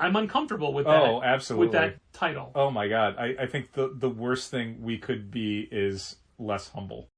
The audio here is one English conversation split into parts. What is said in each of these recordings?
I'm uncomfortable with that. Oh, absolutely. With that title. Oh my God. I think the worst thing we could be is less humble.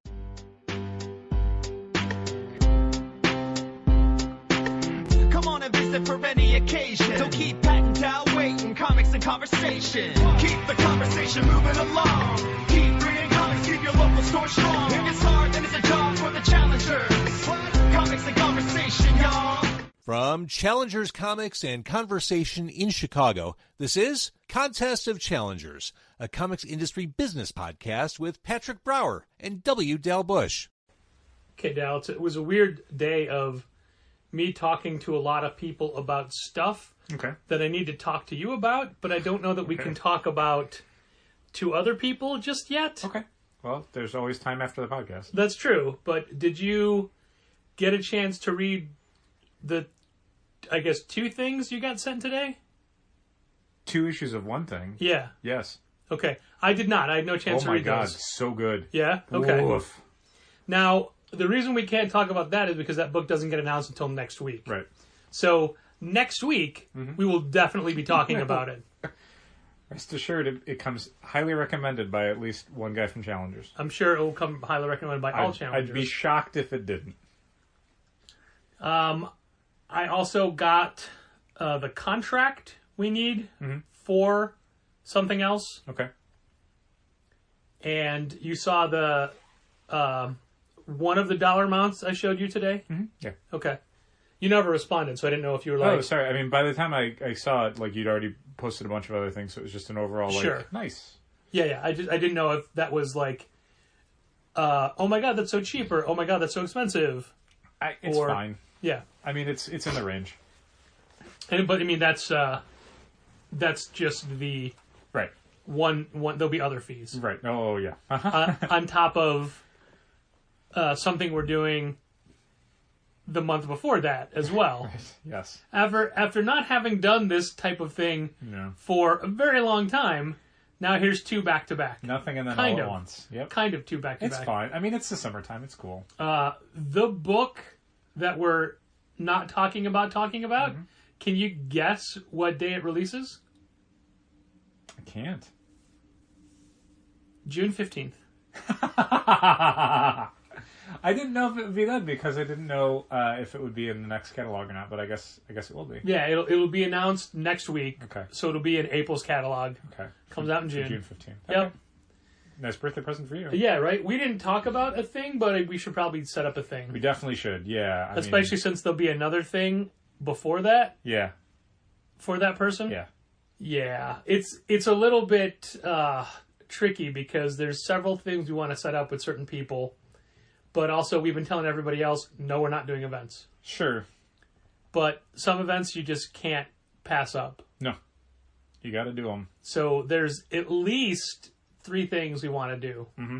Come on and visit for any occasion. Don't keep patting down waiting. Comics and conversation. Keep the conversation moving along. Keep reading comics, keep your local store strong. If it's hard, then it's a job for the challengers. Comics and conversation, y'all. From Challengers Comics and Conversation in Chicago, this is Contest of Challengers, a comics industry business podcast with Patrick Brower and W. Dal Bush. Okay, Dal, it was a weird day of me talking to a lot of people about stuff that I need to talk to you about, but I don't know that we can talk about to other people just yet. Okay. Well, there's always time after the podcast. That's true, but did you get a chance to read the, I guess, 2 things you got sent today? 2 issues of one thing? Yeah. Yes. Okay. I did not. I had no chance to read those. Oh my God, so good. Yeah? Okay. Woof. Now, the reason we can't talk about that is because that book doesn't get announced until next week. Right. So, next week, we will definitely be talking about it. Rest assured, it comes highly recommended by at least one guy from Challengers. I'm sure it will come highly recommended by all Challengers. I'd be shocked if it didn't. I also got the contract we need for something else. Okay. And you saw the one of the dollar amounts I showed you today? Mm-hmm. Yeah. Okay. You never responded, so I didn't know if you were like... Oh, sorry. I mean, by the time I saw it, like, you'd already posted a bunch of other things, so it was just an overall, like, sure. Nice. Yeah. I didn't know if that was like, oh my God, that's so cheap, or oh my God, that's so expensive. It's fine. Yeah. I mean, it's in the range. But, I mean, that's just the... Right. One. There'll be other fees. Right. Oh, yeah. On top of something we're doing the month before that as well. Right. Yes. After not having done this type of thing for a very long time, now here's 2 back-to-back. Nothing and then kind all of. at once. Yep. Kind of 2 back-to-back. It's fine. I mean, it's the summertime. It's cool. The book that we're not talking about, can you guess what day it releases? I can't. June 15th. I didn't know if it would be then because I didn't know if it would be in the next catalog or not, but I guess it will be. Yeah, it'll be announced next week. Okay. So it'll be in April's catalog. Okay. Comes out in June. June 15th. Okay. Yep. Nice birthday present for you. Yeah, right? We didn't talk about a thing, but we should probably set up a thing. We definitely should, yeah. Especially since there'll be another thing before that. Yeah. For that person. Yeah. Yeah. It's a little bit tricky because there's several things we want to set up with certain people. But also, we've been telling everybody else, no, we're not doing events. Sure. But some events you just can't pass up. No. You got to do them. So there's at least 3 things we want to do. Mm-hmm.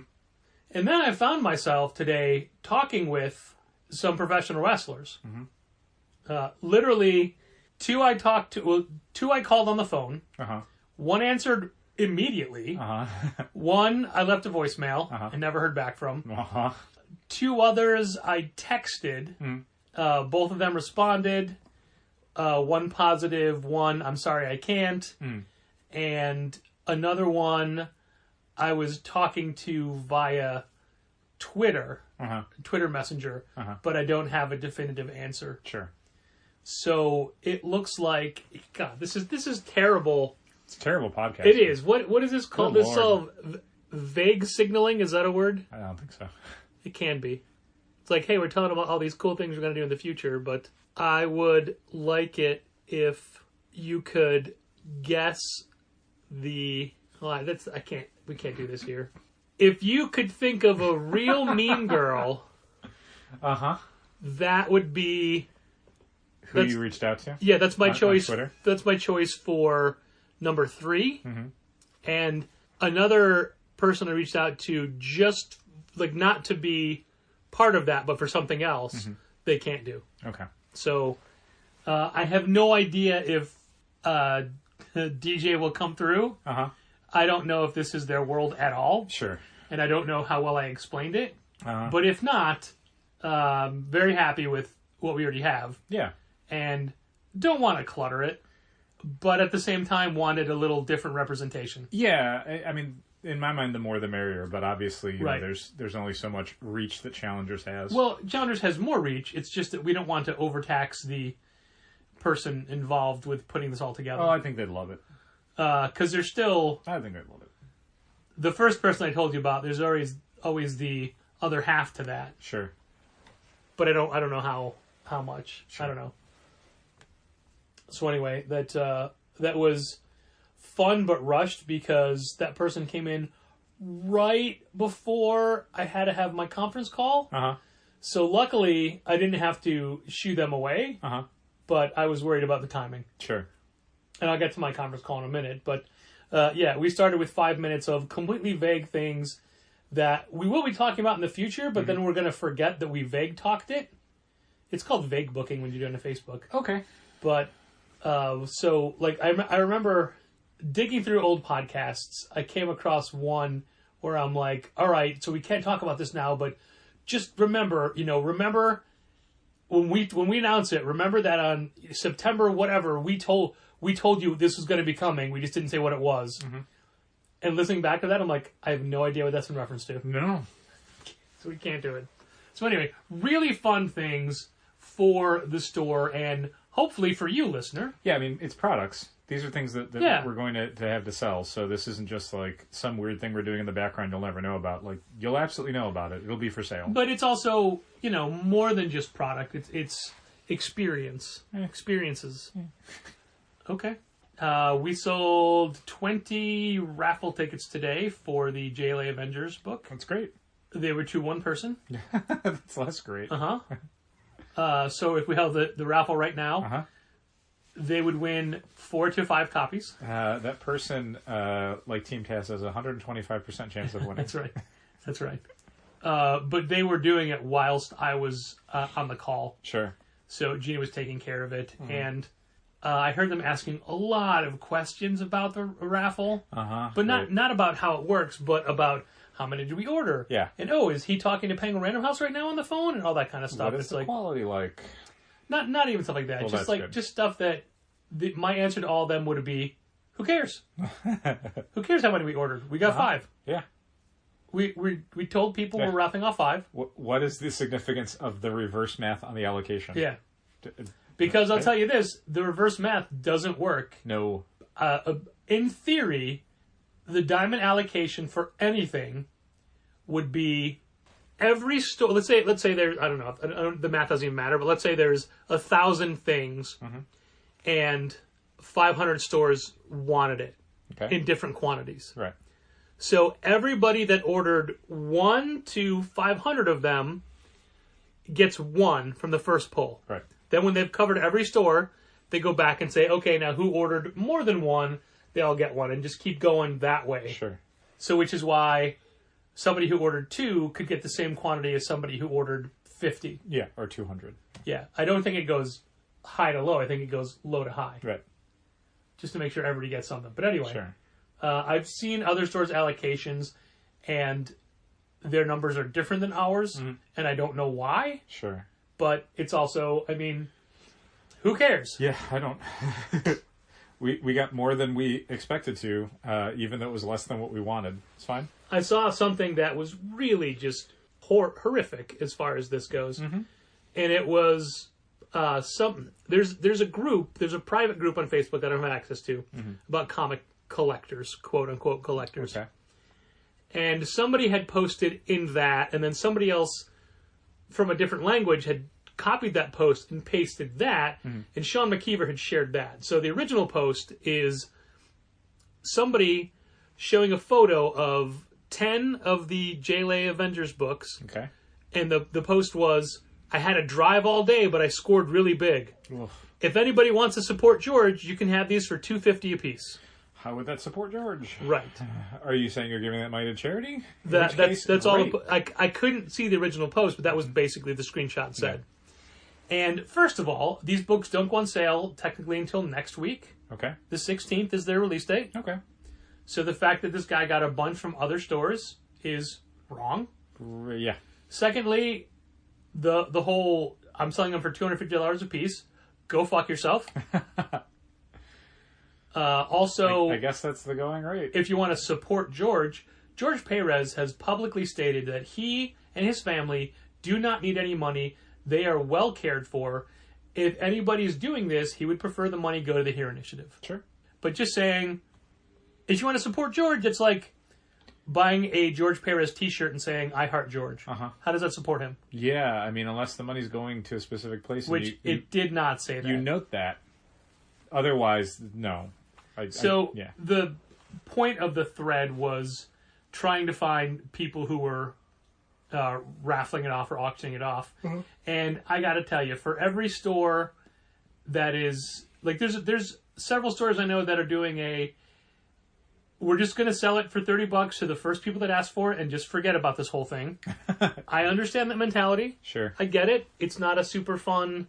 And then I found myself today talking with some professional wrestlers. Mm-hmm. Literally, 2 I talked to, well, 2 I called on the phone. Uh-huh. 1 answered immediately. Uh-huh. 1 I left a voicemail and never heard back from. 2 others I texted. Both of them responded. 1 positive, 1 I'm sorry I can't. And another one I was talking to via Twitter, Twitter Messenger, but I don't have a definitive answer. Sure. So it looks like, God, this is terrible. It's a terrible podcast. It is. What is this called? Good This Lord. vague signaling? Is that a word? I don't think so. It can be. It's like, hey, we're telling them all these cool things we're going to do in the future, but I would like it if you could guess the... Well, we can't do this here. If you could think of a real mean girl, that would be... Who you reached out to? Yeah, that's my choice. On Twitter? That's my choice for number 3. And another person I reached out to just... like not to be part of that, but for something else, they can't do. Okay. So I have no idea if DJ will come through. I don't know if this is their world at all. Sure. And I don't know how well I explained it. But if not, very happy with what we already have. Yeah. And don't want to clutter it. but at the same time wanted a little different representation. Yeah, I mean, in my mind, the more the merrier. But obviously, you Right. know, there's only so much reach that Challengers has. Well, Challengers has more reach. It's just that we don't want to overtax the person involved with putting this all together. Oh, I think they'd love it. Because there's still I think they'd love it. the first person I told you about. There's always the other half to that. Sure. But I don't know how much. Sure. I don't know. So anyway, that was fun but rushed because that person came in right before I had to have my conference call. Uh-huh. So luckily, I didn't have to shoo them away, Uh-huh. but I was worried about the timing. Sure. And I'll get to my conference call in a minute. But yeah, we started with 5 minutes of completely vague things that we will be talking about in the future, but then we're going to forget that we vague talked it. It's called vague booking when you're doing a Facebook. Okay. But so like I remember digging through old podcasts. I came across one where I'm like, all right, so we can't talk about this now, but just remember when we announce it, remember that on September whatever we told you this was going to be coming. We just didn't say what it was. Mm-hmm. And listening back to that, I'm like, I have no idea what that's in reference to. No. So we can't do it. So anyway, really fun things for the store and hopefully for you, listener. Yeah, I mean, it's products. These are things that Yeah. we're going to have to sell. So this isn't just like some weird thing we're doing in the background you'll never know about. Like, you'll absolutely know about it. It'll be for sale. But it's also, more than just product. It's experience. Experiences. Okay. We sold 20 raffle tickets today for the JLA Avengers book. That's great. They were to one person. That's less great. Uh-huh. So if we held the raffle right now, Uh-huh. they would win 4 to 5 copies. That person, like Team Taz, has a 125% chance of winning. That's right. But they were doing it whilst I was on the call. Sure. So Gina was taking care of it. And I heard them asking a lot of questions about the raffle. Uh-huh. But not about how it works, but about how many did we order? Yeah. And is he talking to Penguin Random House right now on the phone? And all that kind of stuff. What is the quality like? Not even stuff like that. Well, just that's good. just stuff that my answer to all of them would be, who cares? Who cares how many we ordered? We got 5. Yeah. We told people we're raffling off 5. What is the significance of the reverse math on the allocation? Yeah. Because I'll tell you this, the reverse math doesn't work. No. In theory, the diamond allocation for anything would be every store. Let's say there's, I don't know, the math doesn't even matter, but let's say there's 1,000 things and 500 stores wanted it in different quantities. Right. So everybody that ordered 1 to 500 of them gets 1 from the first pull. Right. Then when they've covered every store, they go back and say, okay, now who ordered more than 1, they all get 1, and just keep going that way. Sure. So which is why somebody who ordered 2 could get the same quantity as somebody who ordered 50. Yeah, or 200. Yeah. I don't think it goes high to low. I think it goes low to high. Right. Just to make sure everybody gets something. But anyway, Sure. I've seen other stores' allocations, and their numbers are different than ours, and I don't know why. Sure. But it's also, I mean, who cares? Yeah, I don't. we got more than we expected to, even though it was less than what we wanted. It's fine. I saw something that was really just horrific as far as this goes, and it was there's a private group on Facebook that I don't have access to about comic collectors, quote unquote collectors. Okay. And somebody had posted in that, and then somebody else from a different language had copied that post and pasted that, and Sean McKeever had shared that. So the original post is somebody showing a photo of 10 of the JLA Avengers books. Okay. And the post was, I had to drive all day, but I scored really big. Oof. If anybody wants to support George, you can have these for $2.50 a piece. How would that support George? Right. Are you saying you're giving that money to charity? That's all. I couldn't see the original post, but that was basically the screenshot said. Yeah. And first of all, these books don't go on sale technically until next week. Okay. The 16th is their release date. Okay. So the fact that this guy got a bunch from other stores is wrong. Yeah. Secondly, the whole I'm selling them for $250 a piece. Go fuck yourself. Also, I guess that's the going rate. If you want to support George Perez has publicly stated that he and his family do not need any money. They are well cared for. If anybody's doing this, he would prefer the money go to the Hero Initiative. Sure. But just saying, if you want to support George, it's like buying a George Perez t-shirt and saying, I heart George. Uh-huh. How does that support him? Yeah, I mean, unless the money's going to a specific place. Which it did not say that. You note that. Otherwise, no. The point of the thread was trying to find people who were raffling it off or auctioning it off. Mm-hmm. And I got to tell you, for every store that is... Like, there's several stores I know that are doing we're just going to sell it for $30 to the first people that ask for it and just forget about this whole thing. I understand that mentality. Sure. I get it. It's not a super fun...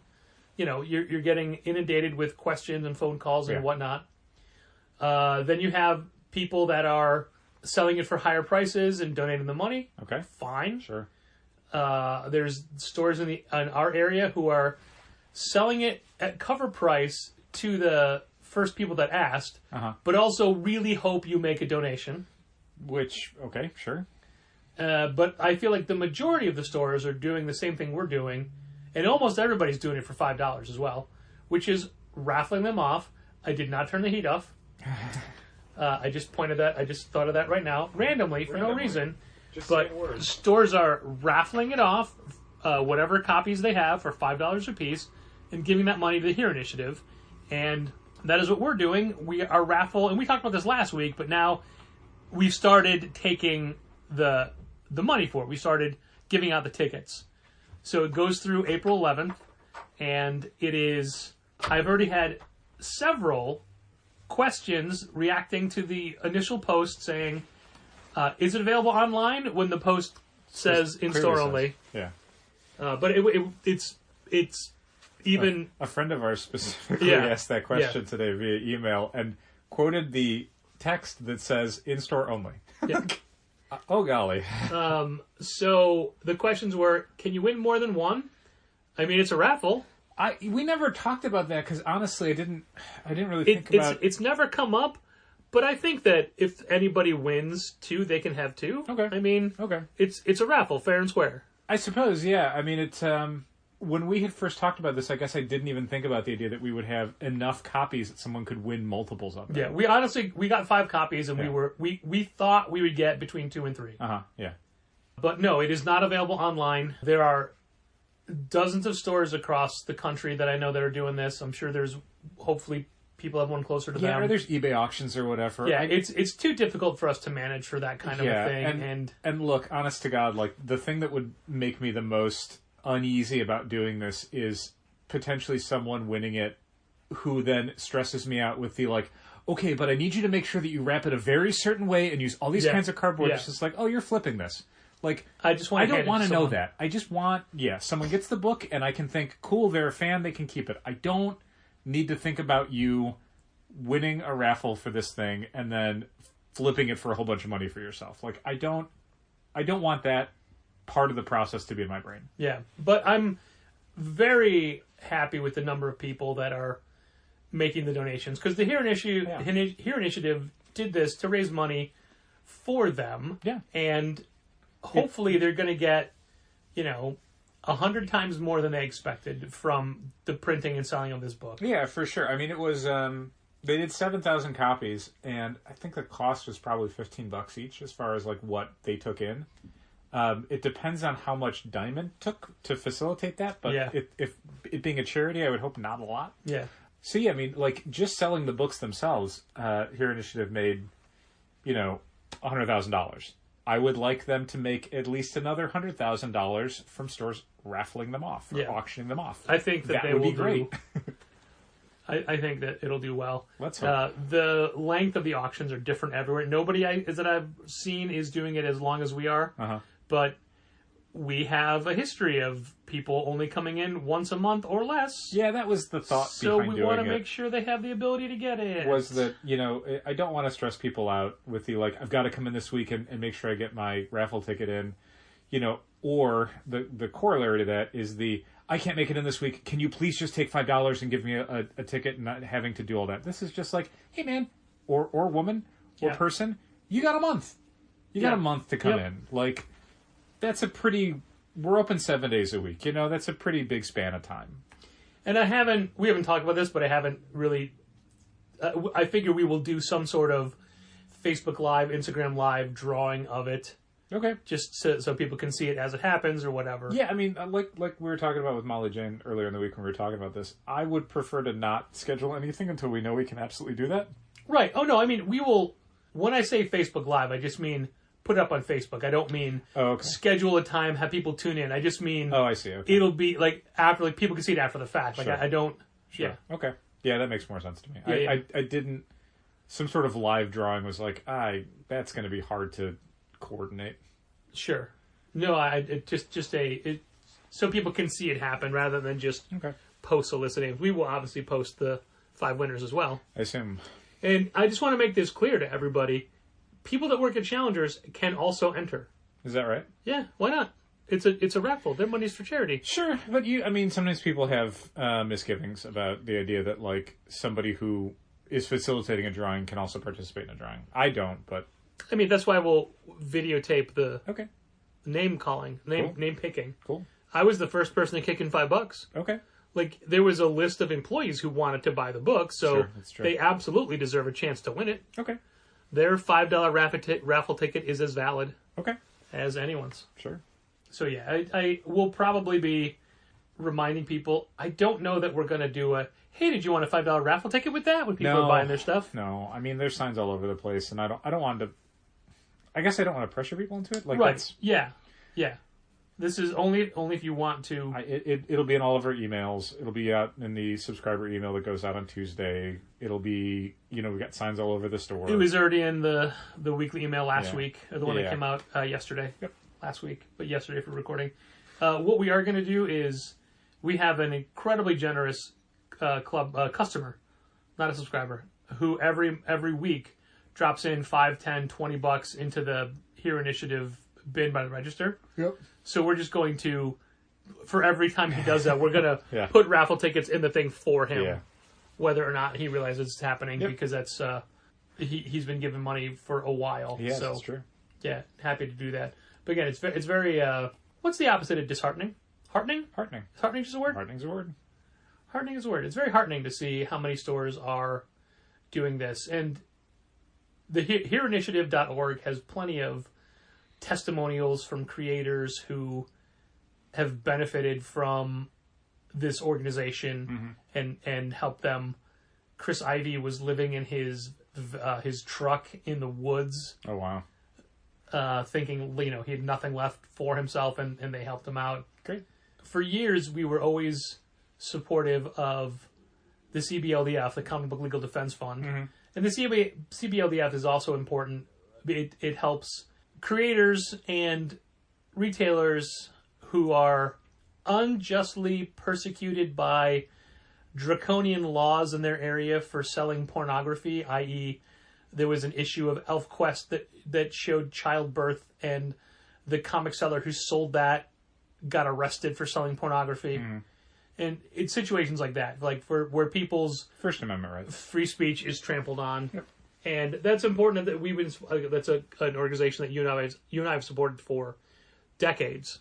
you're getting inundated with questions and phone calls and whatnot. Then you have people that are selling it for higher prices and donating the money. Okay. Fine. Sure. There's stores in our area who are selling it at cover price to the first people that asked, but also really hope you make a donation. Which, okay, sure. But I feel like the majority of the stores are doing the same thing we're doing, and almost everybody's doing it for $5 as well, which is raffling them off. I did not turn the heat off. I just thought of that right now, randomly, for no reason. But stores are raffling it off, whatever copies they have, for $5 a piece, and giving that money to the Hero Initiative. And that is what we're doing. Our raffle, and we talked about this last week, but now we've started taking the money for it. We started giving out the tickets. So it goes through April 11th, and I've already had several questions reacting to the initial post saying, is it available online, when the post says in-store only. Yeah. But it's even... A friend of ours specifically asked that question today via email and quoted the text that says in-store only. Yeah. Oh, golly. So the questions were, can you win more than one? I mean, it's a raffle. We never talked about that because honestly, I didn't really think about... It's never come up, but I think that if anybody wins two, they can have two. Okay. I mean, okay. It's a raffle, fair and square. I suppose, yeah. I mean, it's... when we had first talked about this, I guess I didn't even think about the idea that we would have enough copies that someone could win multiples of it. Yeah, we got 5 copies, and we thought we would get between 2 and 3. Yeah. But no, it is not available online. There are dozens of stores across the country that I know that are doing this. I'm sure there's, hopefully, people have one closer to them. Yeah, or there's eBay auctions or whatever. Yeah, it's too difficult for us to manage for that kind of a thing. And look, honest to God, like, the thing that would make me the most uneasy about doing this is potentially someone winning it who then stresses me out with the, like, okay, but I need you to make sure that you wrap it a very certain way and use all these kinds of cardboard. It's just like, oh, you're flipping this. Like, I don't want to know that. I just want, someone gets the book and I can think, cool, they're a fan, they can keep it. I don't need to think about you winning a raffle for this thing and then flipping it for a whole bunch of money for yourself. Like, I don't want that part of the process to be in my brain. Yeah, but I'm very happy with the number of people that are making the donations, because the Hero Initiative did this to raise money for them. Yeah. And hopefully they're going to get, 100 times more than they expected from the printing and selling of this book. Yeah, for sure. I mean, it was, they did 7,000 copies, and I think the cost was probably $15 each as far as, like, what they took in. It depends on how much Diamond took to facilitate that, but if it being a charity, I would hope not a lot. Yeah. So, yeah, I mean, like, just selling the books themselves, Hero Initiative made, $100,000. I would like them to make at least another $100,000 from stores raffling them off or auctioning them off. I think that they would will be great. I think that it'll do well. Let's hope. The length of the auctions are different everywhere. Nobody that I've seen is doing it as long as we are. But we have a history of people only coming in once a month or less. Yeah, that was the thought behind doing it. So we want to make sure they have the ability to get it. Was that, I don't want to stress people out with the, like, I've got to come in this week and make sure I get my raffle ticket in, or the corollary to that is I can't make it in this week. Can you please just take $5 and give me a ticket and not having to do all that? This is just like, hey, man, or woman, or person, you got a month. You got a month to come in. Like, that's a pretty... We're open 7 days a week. You know, that's a pretty big span of time. And we haven't talked about this, but I haven't really... I figure we will do some sort of Facebook Live, Instagram Live drawing of it. Okay. Just so people can see it as it happens or whatever. Yeah, I mean, like we were talking about with Molly Jane earlier in the week when we were talking about this, I would prefer to not schedule anything until we know we can absolutely do that. Right. Oh, no, I mean, we will... When I say Facebook Live, I just mean put it up on Facebook. I don't mean schedule a time, have people tune in. I just mean... Oh, I see. Okay. It'll be, after... people can see it after the fact. Like, I don't... Sure. Yeah. Okay. Yeah, that makes more sense to me. Yeah, I didn't... Some sort of live drawing was like, that's going to be hard to coordinate. Sure. No, so people can see it happen rather than just post soliciting. We will obviously post the 5 winners as well. I assume. And I just want to make this clear to everybody. People that work at Challengers can also enter. Is that right? Yeah, why not? It's a raffle. Their money's for charity. Sure, but sometimes people have misgivings about the idea that, like, somebody who is facilitating a drawing can also participate in a drawing. I don't, but... I mean, that's why we'll videotape the name calling, name picking. Cool. I was the first person to kick in $5. Okay. Like, there was a list of employees who wanted to buy the book, so that's true. they absolutely deserve a chance to win it. Okay. Their $5 raffle ticket is as valid as anyone's. Sure. So, yeah, I will probably be reminding people. I don't know that we're going to do a, hey, did you want a $5 raffle ticket with that when people are buying their stuff? No. I mean, there's signs all over the place, and I don't want to... I guess I don't want to pressure people into it. Like, right. Yeah. This is only if you want to... It'll be in all of our emails. It'll be out in the subscriber email that goes out on Tuesday. It'll be, we got signs all over the store. It was already in the weekly email last week, or the one that came out yesterday. Yep. Last week, but yesterday for recording. What we are going to do is we have an incredibly generous club customer, not a subscriber, who every week drops in $5, $10, $20 into the Hero Initiative bin by the register. Yep. So we're just going to, for every time he does that, we're going to put raffle tickets in the thing for him, whether or not he realizes it's happening, because that's he's been given money for a while. Yeah, so, that's true. Yeah, happy to do that. But again, it's very what's the opposite of disheartening? Heartening? Heartening. Is heartening just a word? Heartening's a word. Heartening is a word. It's very heartening to see how many stores are doing this. And the HeroInitiative.org has plenty of testimonials from creators who have benefited from this organization and helped them. Chris Ivey was living in his truck in the woods. Oh, wow. Thinking, he had nothing left for himself, and they helped him out. Great. For years, we were always supportive of the CBLDF, the Comic Book Legal Defense Fund. And the CBLDF is also important. It helps creators and retailers who are unjustly persecuted by draconian laws in their area for selling pornography, i.e., there was an issue of ElfQuest that showed childbirth, and the comic seller who sold that got arrested for selling pornography. And it's situations like that, like where people's First Amendment rights, free speech is trampled on. And that's important that we've been. That's an organization that you and I have supported for decades.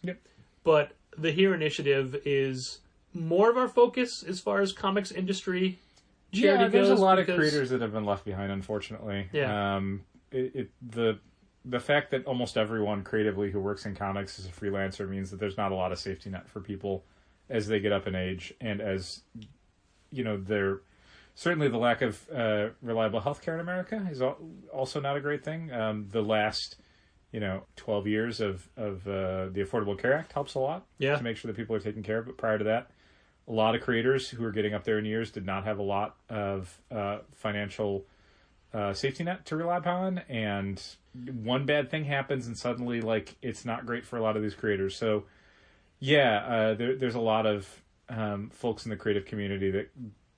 But the Hero Initiative is more of our focus as far as comics industry charity there's goes. A lot of creators that have been left behind, unfortunately. The fact that almost everyone creatively who works in comics is a freelancer means that there's not a lot of safety net for people as they get up in age, and as they're certainly the lack of reliable healthcare in America is also not a great thing. The last 12 years of the Affordable Care Act helps a lot to make sure that people are taken care of. But prior to that, a lot of creators who are getting up there in years did not have a lot of financial safety net to rely upon, and one bad thing happens and suddenly it's not great for a lot of these creators. So there's a lot of folks in the creative community that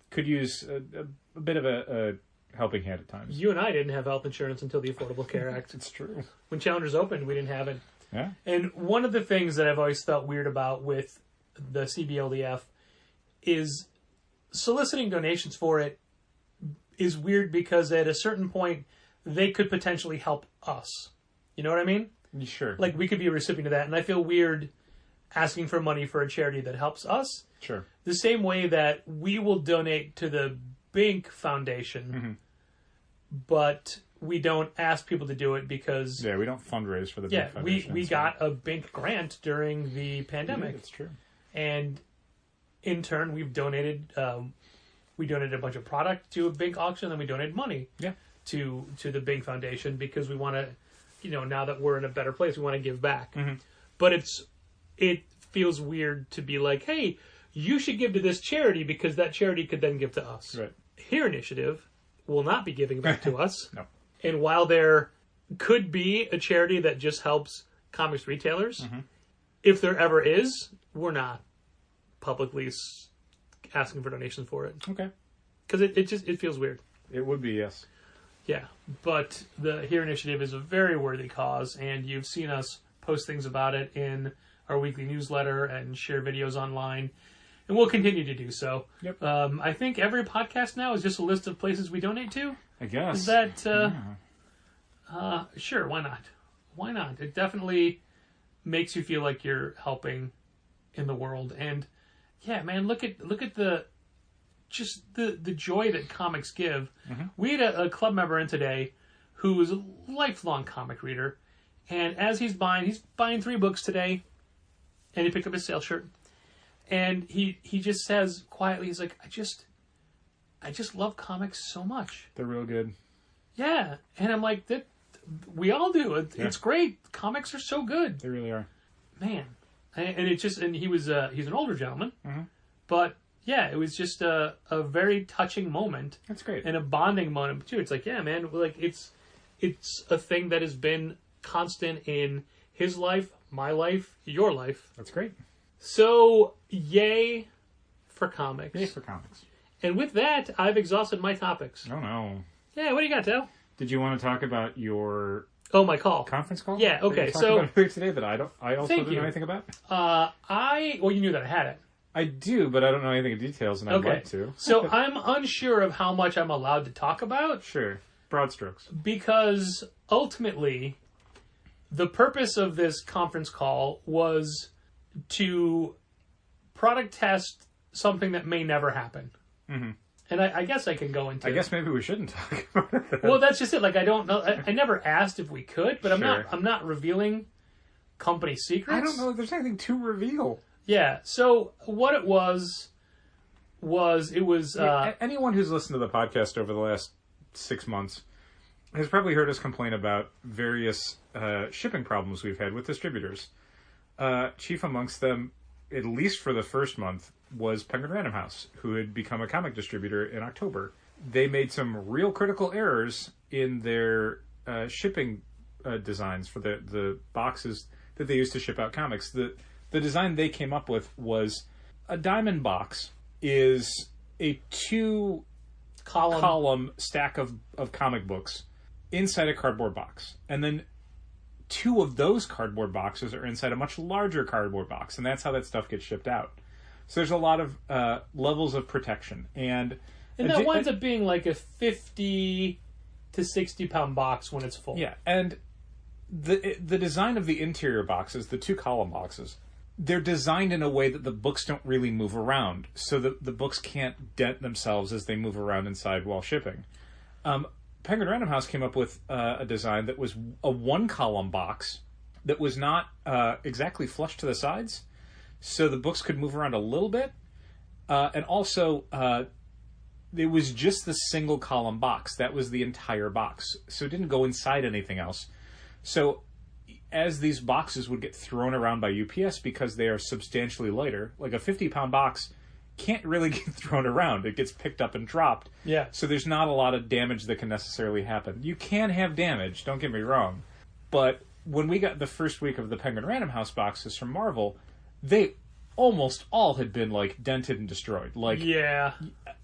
could use a bit of a helping hand at times. You and I didn't have health insurance until the Affordable Care Act. It's true. When Challengers opened, we didn't have it. Yeah. And one of the things that I've always felt weird about with the CBLDF, is soliciting donations for it is weird because at a certain point they could potentially help us. You know what I mean? Sure. Like, we could be a recipient of that, and I feel weird asking for money for a charity that helps us. Sure. The same way that we will donate to the Bink Foundation, but we don't ask people to do it because... Yeah, we don't fundraise for the Bink Foundation. we got a Bink grant during the pandemic. Yeah, that's true. And in turn, we've donated... we donated a bunch of product to a Bink auction, and then we donated money to the Bink Foundation because we want to, now that we're in a better place, we want to give back. But it feels weird to be like, hey, you should give to this charity because that charity could then give to us. Right. Hero Initiative will not be giving back to us. No. And while there could be a charity that just helps comics retailers, if there ever is, we're not publicly asking for donations for it. Okay. Because it feels weird. It would be, yes. Yeah. But the Hero Initiative is a very worthy cause, and you've seen us post things about it in our weekly newsletter and share videos online. And we'll continue to do so. Yep. I think every podcast now is just a list of places we donate to. I guess. Is that... sure, why not? Why not? It definitely makes you feel like you're helping in the world. And, yeah, man, look at the joy that comics give. We had a club member in today who is a lifelong comic reader. And as he's buying 3 books today. And he picked up his sale shirt. And he just says quietly, he's like, I just love comics so much. They're real good. Yeah. And I'm like, we all do. It's great. Comics are so good. They really are. Man. And he's an older gentleman. But yeah, it was just a very touching moment. That's great. And a bonding moment too. It's like, yeah, man, like it's a thing that has been constant in his life, my life, your life. That's great. So, yay for comics. Yay for comics. And with that, I've exhausted my topics. Oh, no. Yeah, what do you got, Del? Did you want to talk about your... Oh, my call. Conference call? Yeah, okay, so... About today that I also didn't know anything about? Well, you knew that I had it. I do, but I don't know anything in details, and I'd like to. So, I'm unsure of how much I'm allowed to talk about. Sure. Broad strokes. Because, ultimately, the purpose of this conference call was to product test something that may never happen. And I guess I can go into... I guess maybe we shouldn't talk about it. Well, that's just it. Like, I don't know. I never asked if we could, but I'm not revealing company secrets. I don't know if there's anything to reveal. Yeah. So what it was anyone who's listened to the podcast over the last 6 months has probably heard us complain about various shipping problems we've had with distributors. Chief amongst them, at least for the first month, was Penguin Random House, who had become a comic distributor in October. They made some real critical errors in their shipping designs for the boxes that they used to ship out comics. The design they came up with was a diamond box is a 2-column stack of comic books inside a cardboard box. And then 2 of those cardboard boxes are inside a much larger cardboard box, and that's how that stuff gets shipped out. So there's a lot of levels of protection, and that winds up being like a 50 to 60 pound box when it's full. Yeah, and the design of the interior boxes, the 2-column boxes, they're designed in a way that the books don't really move around, so that the books can't dent themselves as they move around inside while shipping. Penguin Random House came up with a design that was a 1-column box that was not exactly flush to the sides, so the books could move around a little bit, and also it was just the single-column box. That was the entire box, so it didn't go inside anything else. So as these boxes would get thrown around by UPS because they are substantially lighter, like a 50-pound box can't really get thrown around. It gets picked up and dropped. Yeah. So there's not a lot of damage that can necessarily happen. You can have damage, don't get me wrong. But when we got the first week of the Penguin Random House boxes from Marvel, they almost all had been, like, dented and destroyed. Like, yeah.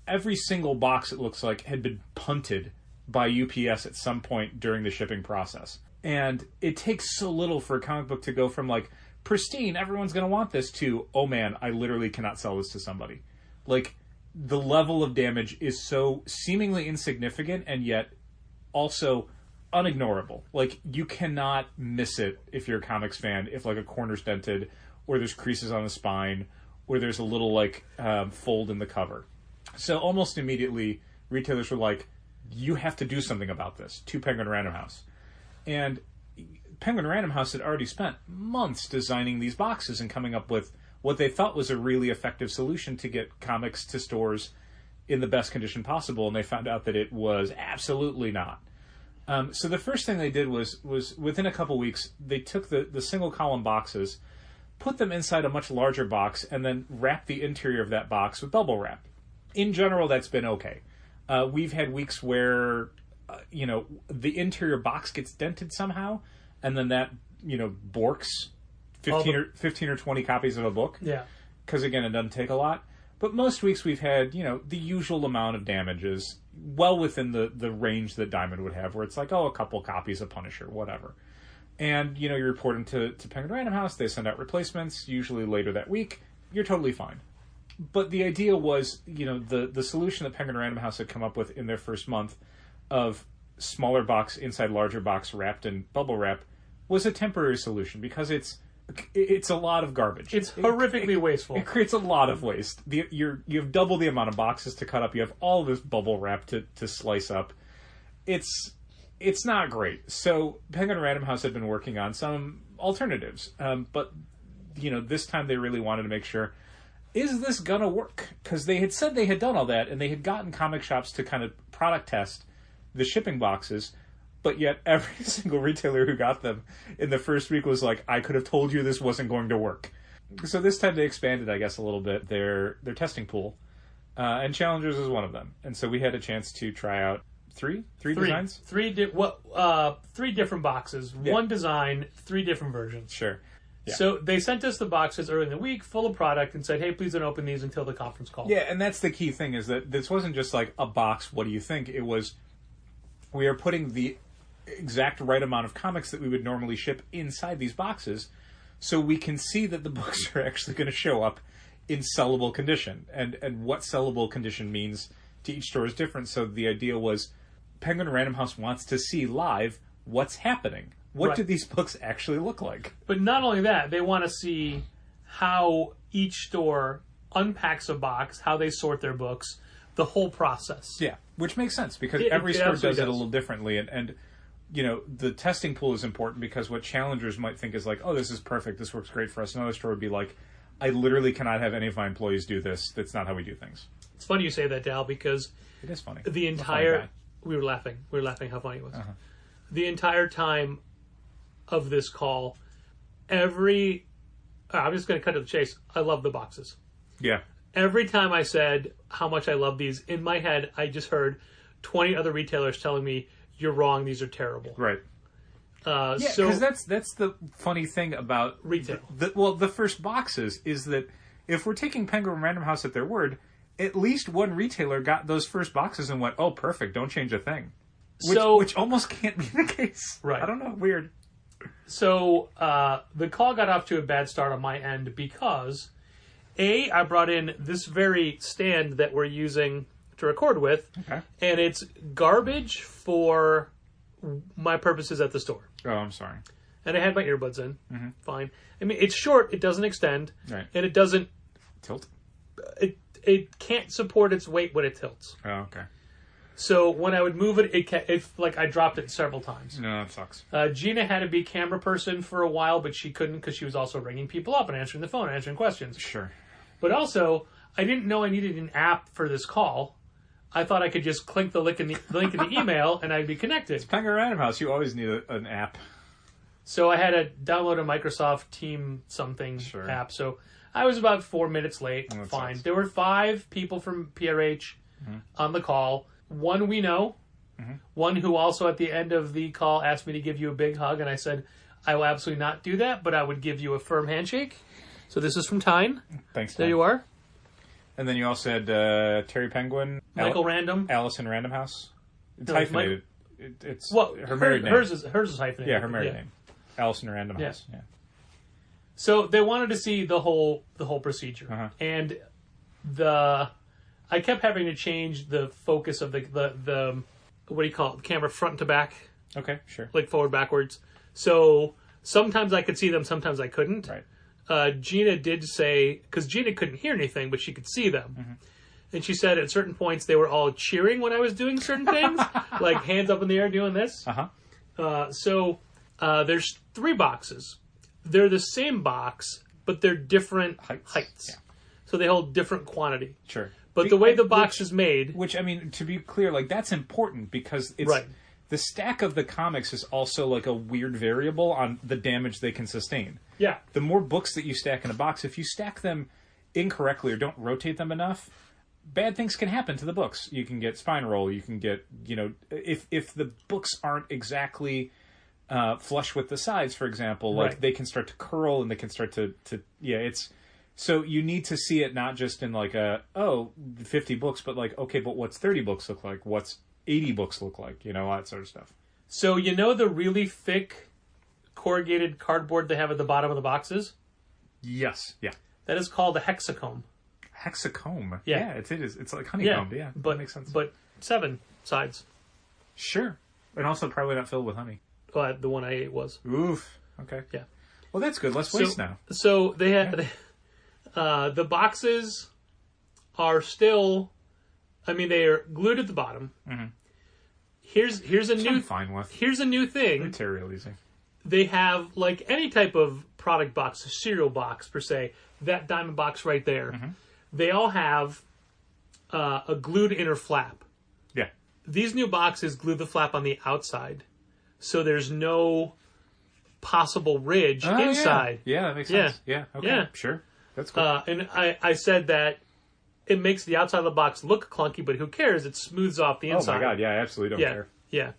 Every single box, it looks like, had been punted by UPS at some point during the shipping process. And it takes so little for a comic book to go from, like, pristine, everyone's going to want this, to, oh man, I literally cannot sell this to somebody. Like, the level of damage is so seemingly insignificant and yet also unignorable. Like, you cannot miss it if you're a comics fan, if, like, a corner's dented, or there's creases on the spine, or there's a little, like, fold in the cover. So almost immediately, retailers were like, you have to do something about this, to Penguin Random House. And Penguin Random House had already spent months designing these boxes and coming up with what they thought was a really effective solution to get comics to stores in the best condition possible, and they found out that it was absolutely not. So the first thing they did was within a couple weeks, they took the single column boxes, put them inside a much larger box, and then wrapped the interior of that box with bubble wrap. In general, that's been okay. We've had weeks where, the interior box gets dented somehow, and then that, borks 15 or 20 copies of a book. Yeah. Because, again, it doesn't take a lot. But most weeks we've had, the usual amount of damages, well within the range that Diamond would have, where it's like, a couple copies of Punisher, whatever. And, you're reporting to Penguin Random House, they send out replacements, usually later that week. You're totally fine. But the idea was, the solution that Penguin Random House had come up with in their first month of smaller box inside larger box wrapped in bubble wrap was a temporary solution, because it's a lot of garbage. It's horrifically wasteful. It creates a lot of waste. You have double the amount of boxes to cut up. You have all this bubble wrap to slice up. It's not great. So Penguin Random House had been working on some alternatives, but this time they really wanted to make sure, is this gonna work? Because they had said they had done all that, and they had gotten comic shops to kind of product test the shipping boxes, but yet every single retailer who got them in the first week was like, I could have told you this wasn't going to work. So this time they expanded, I guess, a little bit their testing pool, and Challengers is one of them. And so we had a chance to try out three designs? Three different boxes. Yeah. One design, 3 different versions. Sure. Yeah. So they sent us the boxes early in the week, full of product, and said, hey, please don't open these until the conference call. Yeah, and that's the key thing, is that this wasn't just like a box, what do you think? It was, we are putting the exact right amount of comics that we would normally ship inside these boxes, so we can see that the books are actually going to show up in sellable condition. And what sellable condition means to each store is different. So the idea was, Penguin Random House wants to see live what's happening. What do these books actually look like? But not only that, they want to see how each store unpacks a box, how they sort their books, the whole process. Yeah, which makes sense, because every store does it a little differently. And the testing pool is important, because what Challengers might think is like, oh, this is perfect, this works great for us. Another store would be like, I literally cannot have any of my employees do this. That's not how we do things. It's funny you say that, Dal, because it is funny. The entire... We were laughing. How funny it was. Uh-huh. The entire time of this call, I'm just going to cut to the chase. I love the boxes. Yeah. Every time I said how much I love these, in my head, I just heard 20 other retailers telling me, you're wrong, these are terrible. Right. Because that's the funny thing about retail. The first boxes is that if we're taking Penguin Random House at their word, at least one retailer got those first boxes and went, oh, perfect, don't change a thing. Which almost can't be the case. Right. I don't know, weird. So the call got off to a bad start on my end because, I brought in this very stand that we're using to record with, and it's garbage for my purposes at the store. Oh, I'm sorry. And I had my earbuds in. Mm-hmm. Fine. I mean, it's short, it doesn't extend, and it doesn't... Tilt? It can't support its weight when it tilts. Oh, okay. So when I would move it, like I dropped it several times. No, that sucks. Gina had to be camera person for a while, but she couldn't because she was also ringing people up and answering the phone, answering questions. Sure. But also, I didn't know I needed an app for this call. I thought I could just click the link in the email and I'd be connected. It's Penguin Random House. You always need an app. So I had to download a Microsoft Team something app. So I was about 4 minutes late. Oh, fine. sucks. There were 5 people from PRH on the call. One we know. Mm-hmm. One who also at the end of the call asked me to give you a big hug. And I said, I will absolutely not do that, but I would give you a firm handshake. So this is from Tyne. Thanks, There Tyne. you are. And then you also had Terry Penguin. Michael Random. Allison Random House. It's No, hyphenated. It's her married name. Hers is hyphenated. Yeah, her married name. Allison Random House. Yeah. So they wanted to see the whole procedure, and I kept having to change the focus of the what do you call it? The camera front to back. Okay, sure. Like forward, backwards. So sometimes I could see them, sometimes I couldn't. Right. Gina did say, because Gina couldn't hear anything, but she could see them. And she said at certain points they were all cheering when I was doing certain things, like hands up in the air doing this. So there's 3 boxes. They're the same box, but they're different heights. Yeah. So they hold different quantity. Sure. But the way the box is made... Which, I mean, to be clear, like, that's important because it's... Right. The stack of the comics is also, like, a weird variable on the damage they can sustain. Yeah. The more books that you stack in a box, if you stack them incorrectly or don't rotate them enough, bad things can happen to the books. You can get spine roll, you can get, you know... If the books aren't exactly flush with the sides, for example, like, they can start to curl and they can start to yeah, it's... So you need to see it not just in like 50 books, but like, okay, but what's 30 books look like? What's 80 books look like? You know, all that sort of stuff. So you know the really thick corrugated cardboard they have at the bottom of the boxes? Yes. Yeah. That is called a hexacomb. Hexacomb? Yeah. It is. It's like honeycomb. Yeah. But, that makes sense. But 7 sides. Sure. And also probably not filled with honey. Well, the one I ate was. Oof. Okay. Yeah. Well, that's good. Less waste now. So they had... Yeah. The boxes are still, I mean, they are glued at the bottom. Here's a new. I'm fine with. Here's a new thing. Material easy. They have like any type of product box, a cereal box per se. That diamond box right there. They all have a glued inner flap. Yeah. These new boxes glue the flap on the outside, so there's no possible ridge inside. Yeah, that makes sense. Yeah. Okay. Yeah. Sure. That's cool. And I said that it makes the outside of the box look clunky, but who cares? It smooths off the inside. Oh my god, yeah, I absolutely don't care. Yeah.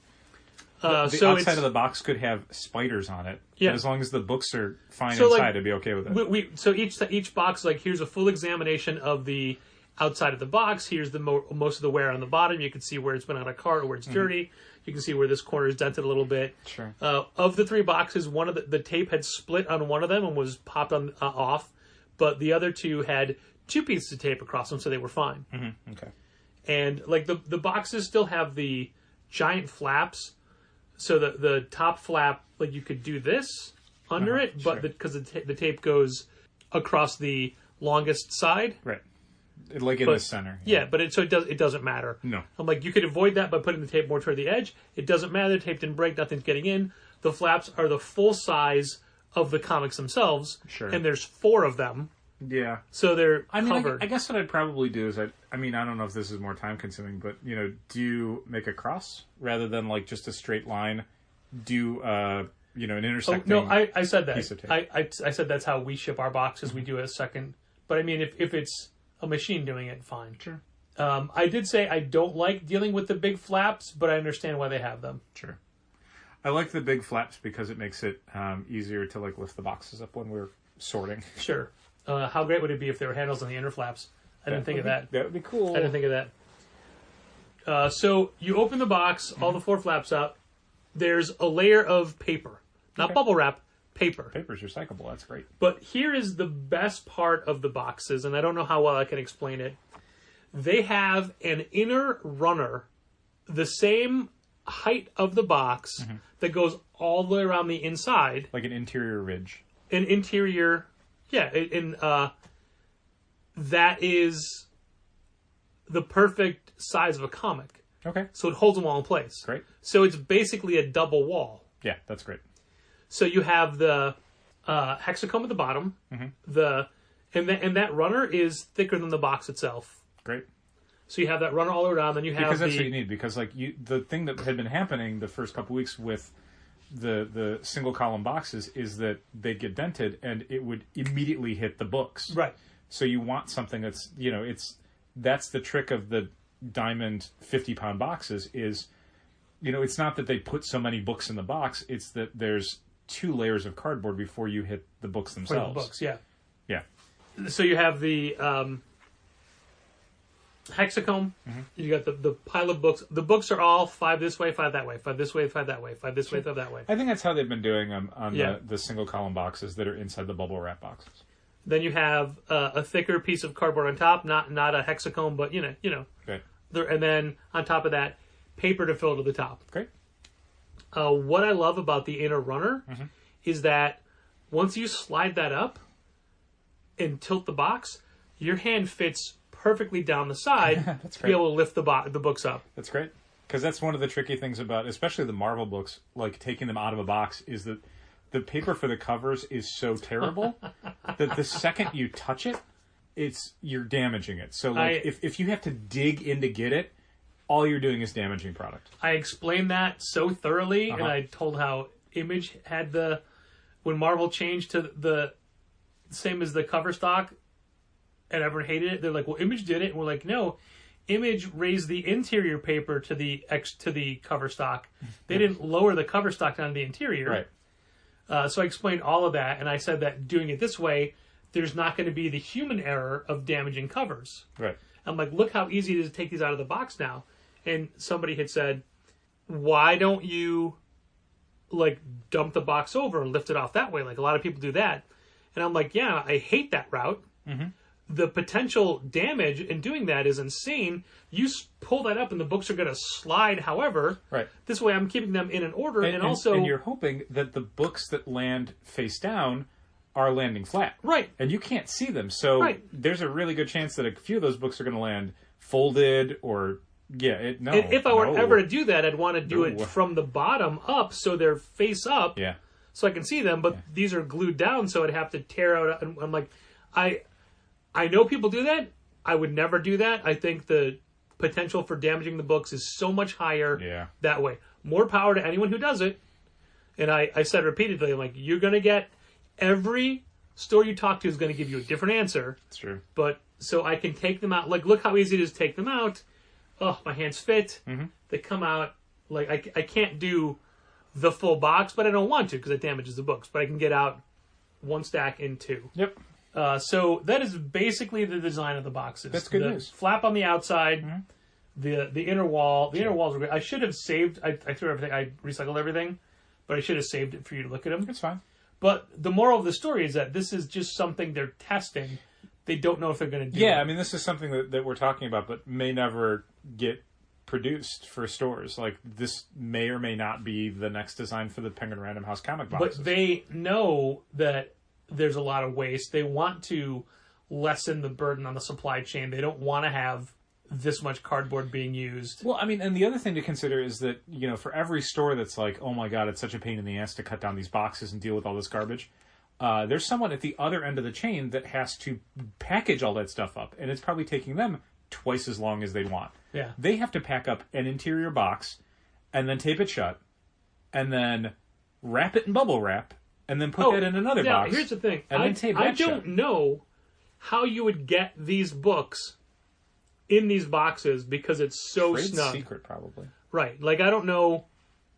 The outside of the box could have spiders on it. Yeah. But as long as the books are fine inside, I'd be okay with it. So each box, like, here's a full examination of the outside of the box. Here's the most of the wear on the bottom. You can see where it's been on a cart or where it's dirty. You can see where this corner is dented a little bit. Sure. Of the 3 boxes, one of the tape had split on one of them and was popped on off. But the other 2 had 2 pieces of tape across them, so they were fine. Okay. And like the boxes still have the giant flaps, so the top flap, like you could do this under it, but because the tape goes across the longest side, right? Like in the center. Yeah, but it doesn't matter. No. I'm like, you could avoid that by putting the tape more toward the edge. It doesn't matter. The tape didn't break. Nothing's getting in. The flaps are the full size of the comics themselves. Sure. And there's 4 of them. Yeah. So they're covered. I guess what I'd probably do is I don't know if this is more time consuming, but do you make a cross rather than like just a straight line? Do an intersecting? Oh, no, I said that. Piece of tape. I said that's how we ship our boxes. We do a second. But I mean, if it's a machine doing it, fine. Sure. I did say I don't like dealing with the big flaps, but I understand why they have them. Sure. I like the big flaps because it makes it easier to like lift the boxes up when we're sorting. Sure. How great would it be if there were handles on the inner flaps? I didn't think of that. That would be cool. I didn't think of that. So you open the box, all the 4 flaps out. There's a layer of paper. Not bubble wrap, paper. Paper's recyclable. That's great. But here is the best part of the boxes, and I don't know how well I can explain it. They have an inner runner, the same height of the box, that goes all the way around the inside. Like an interior ridge. An interior... Yeah, that is the perfect size of a comic. Okay. So it holds them all in place. Great. So it's basically a double wall. Yeah, that's great. So you have the hexacomb at the bottom. And that runner is thicker than the box itself. Great. So you have that runner all the way around. Then you have because that's what you need. Because like the thing that had been happening the first couple weeks with the single column boxes is that they'd get dented and it would immediately hit the books. Right. So you want something that's that's the trick of the diamond 50-pound boxes is, it's not that they put so many books in the box, it's that there's 2 layers of cardboard before you hit the books themselves. The books, yeah. Yeah. So you have the hexacomb. You got the pile of books. The books are all 5 this way, 5 that way, 5 this way, 5 that way, 5 this way, 5 that way. I think that's how they've been doing them on the single column boxes that are inside the bubble wrap boxes. Then you have a thicker piece of cardboard on top, not a hexacomb, but you know. Great. And then on top of that, paper to fill to the top. Great. What I love about the inner runner is that once you slide that up and tilt the box, your hand fits perfectly down the side That's to great. be able to lift the books up. That's great. Because that's one of the tricky things about, especially the Marvel books, like taking them out of a box, is that the paper for the covers is so terrible that the second you touch it, you're damaging it. So like if you have to dig in to get it, all you're doing is damaging product. I explained that so thoroughly, and I told how Image had when Marvel changed to the same as the cover stock, and everyone hated it. They're like, "Well, Image did it," and we're like, "No, Image raised the interior paper to the cover stock. They didn't lower the cover stock down to the interior." Right. So I explained all of that, and I said that doing it this way, there's not going to be the human error of damaging covers. Right. I'm like, look how easy it is to take these out of the box now. And somebody had said, why don't you like dump the box over and lift it off that way? Like a lot of people do that. And I'm like, yeah, I hate that route. The potential damage in doing that is insane. You pull that up and the books are going to slide however. Right. This way I'm keeping them in an order. And also... And you're hoping that the books that land face down are landing flat. Right. And you can't see them. So there's a really good chance that a few of those books are going to land folded or... If I were ever to do that, I'd want to do it from the bottom up so they're face up. Yeah. So I can see them, but these are glued down, so I'd have to tear out. And I'm like, I know people do that. I would never do that. I think the potential for damaging the books is so much higher that way. More power to anyone who does it. And I said repeatedly, I'm like, you're going to get every store you talk to is going to give you a different answer. That's true. But so I can take them out. Like, look how easy it is to take them out. Oh, my hands fit. They come out. Like, I can't do the full box, but I don't want to because it damages the books. But I can get out one stack in 2. Yep. So that is basically the design of the boxes. That's good news. Flap on the outside, the inner wall. The inner walls are great. I should have saved. I threw everything. I recycled everything, but I should have saved it for you to look at them. It's fine. But the moral of the story is that this is just something they're testing. They don't know if they're going to do. Yeah, I mean, this is something that we're talking about, but may never get produced for stores. Like, this may or may not be the next design for the Penguin Random House comic boxes. But they know that there's a lot of waste. They want to lessen the burden on the supply chain. They don't want to have this much cardboard being used. Well, I mean, and the other thing to consider is that, you know, for every store that's like, oh my God, it's such a pain in the ass to cut down these boxes and deal with all this garbage, there's someone at the other end of the chain that has to package all that stuff up. And it's probably taking them twice as long as they'd want. Yeah. They have to pack up an interior box and then tape it shut and then wrap it in bubble wrap and then put that in another box. Here's the thing. And then tape that I don't know how you would get these books in these boxes because it's so Trade snug. secret, probably. Right. Like, I don't know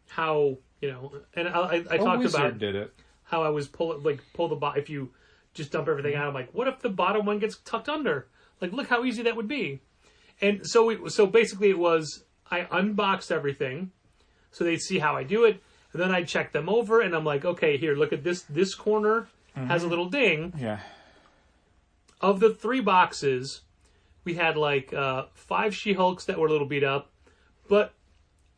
how, you know, and I talked Wizard about did it. how I was pull the box. If you just dump everything out, I'm like, what if the bottom one gets tucked under? Like, look how easy that would be. And so basically it was, I unboxed everything so they'd see how I do it. And then I'd check them over and I'm like, okay, here, look at this. This corner has a little ding. Yeah. Of the 3 boxes, we had like 5 She-Hulks that were a little beat up. But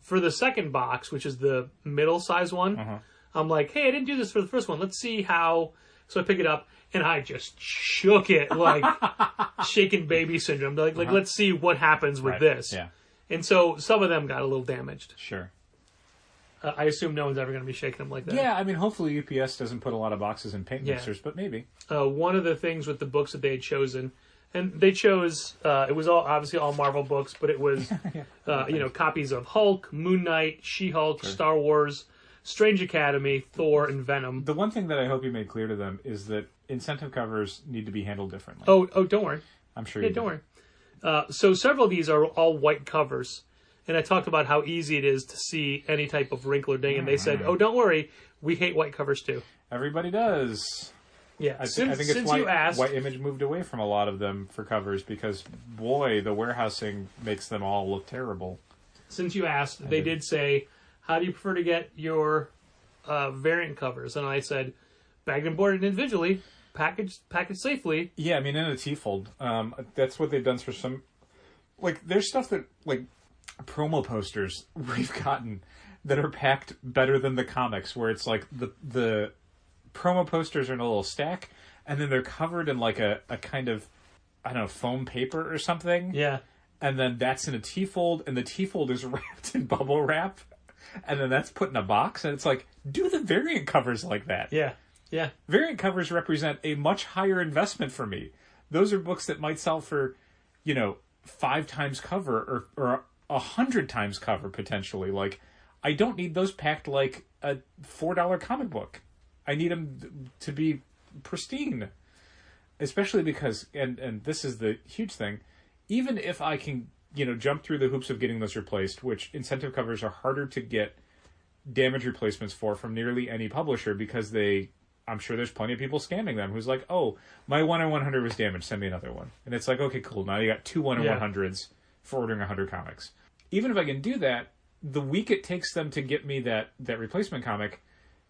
for the second box, which is the middle size one, I'm like, hey, I didn't do this for the first one. Let's see how. So I pick it up and I just shook it like shaken baby syndrome. Like let's see what happens with this. Yeah. And so some of them got a little damaged. Sure. I assume no one's ever going to be shaking them like that. Yeah, I mean, hopefully UPS doesn't put a lot of boxes in paint mixers, but maybe. One of the things with the books that they had chosen, and they chose, it was obviously all Marvel books, but it was, copies of Hulk, Moon Knight, She-Hulk, Star Wars, Strange Academy, Thor, and Venom. The one thing that I hope you made clear to them is that incentive covers need to be handled differently. Oh, don't worry. I'm sure you don't worry. So several of these are all white covers. And I talked about how easy it is to see any type of wrinkle or ding. And they said, oh, don't worry. We hate white covers too. Everybody does. Yeah, I think since it's you asked, why Image moved away from a lot of them for covers, because, boy, the warehousing makes them all look terrible. Since you asked, they did say, how do you prefer to get your variant covers? And I said, bagged and boarded individually, packaged safely. Yeah, I mean, in a T-fold. That's what they've done for some... Like, there's stuff that, like, promo posters we've gotten that are packed better than the comics, where it's like the promo posters are in a little stack, and then they're covered in like a kind of, I don't know, foam paper or something. Yeah. And then that's in a T-fold, and the T-fold is wrapped in bubble wrap, and then that's put in a box, and it's like, do the variant covers like that. Yeah. Yeah. Variant covers represent a much higher investment for me. Those are books that might sell for, 5 times cover or 100 times cover, potentially. Like, I don't need those packed like a $4 comic book. I need them to be pristine. Especially because, and this is the huge thing, even if I can, jump through the hoops of getting those replaced, which incentive covers are harder to get damage replacements from nearly any publisher, because I'm sure there's plenty of people scamming them who's like, oh, my 1 in 100 was damaged, send me another one. And it's like, okay, cool, now you got 2 1 in 100s for ordering 100 comics. Even if I can do that, the week it takes them to get me that replacement comic,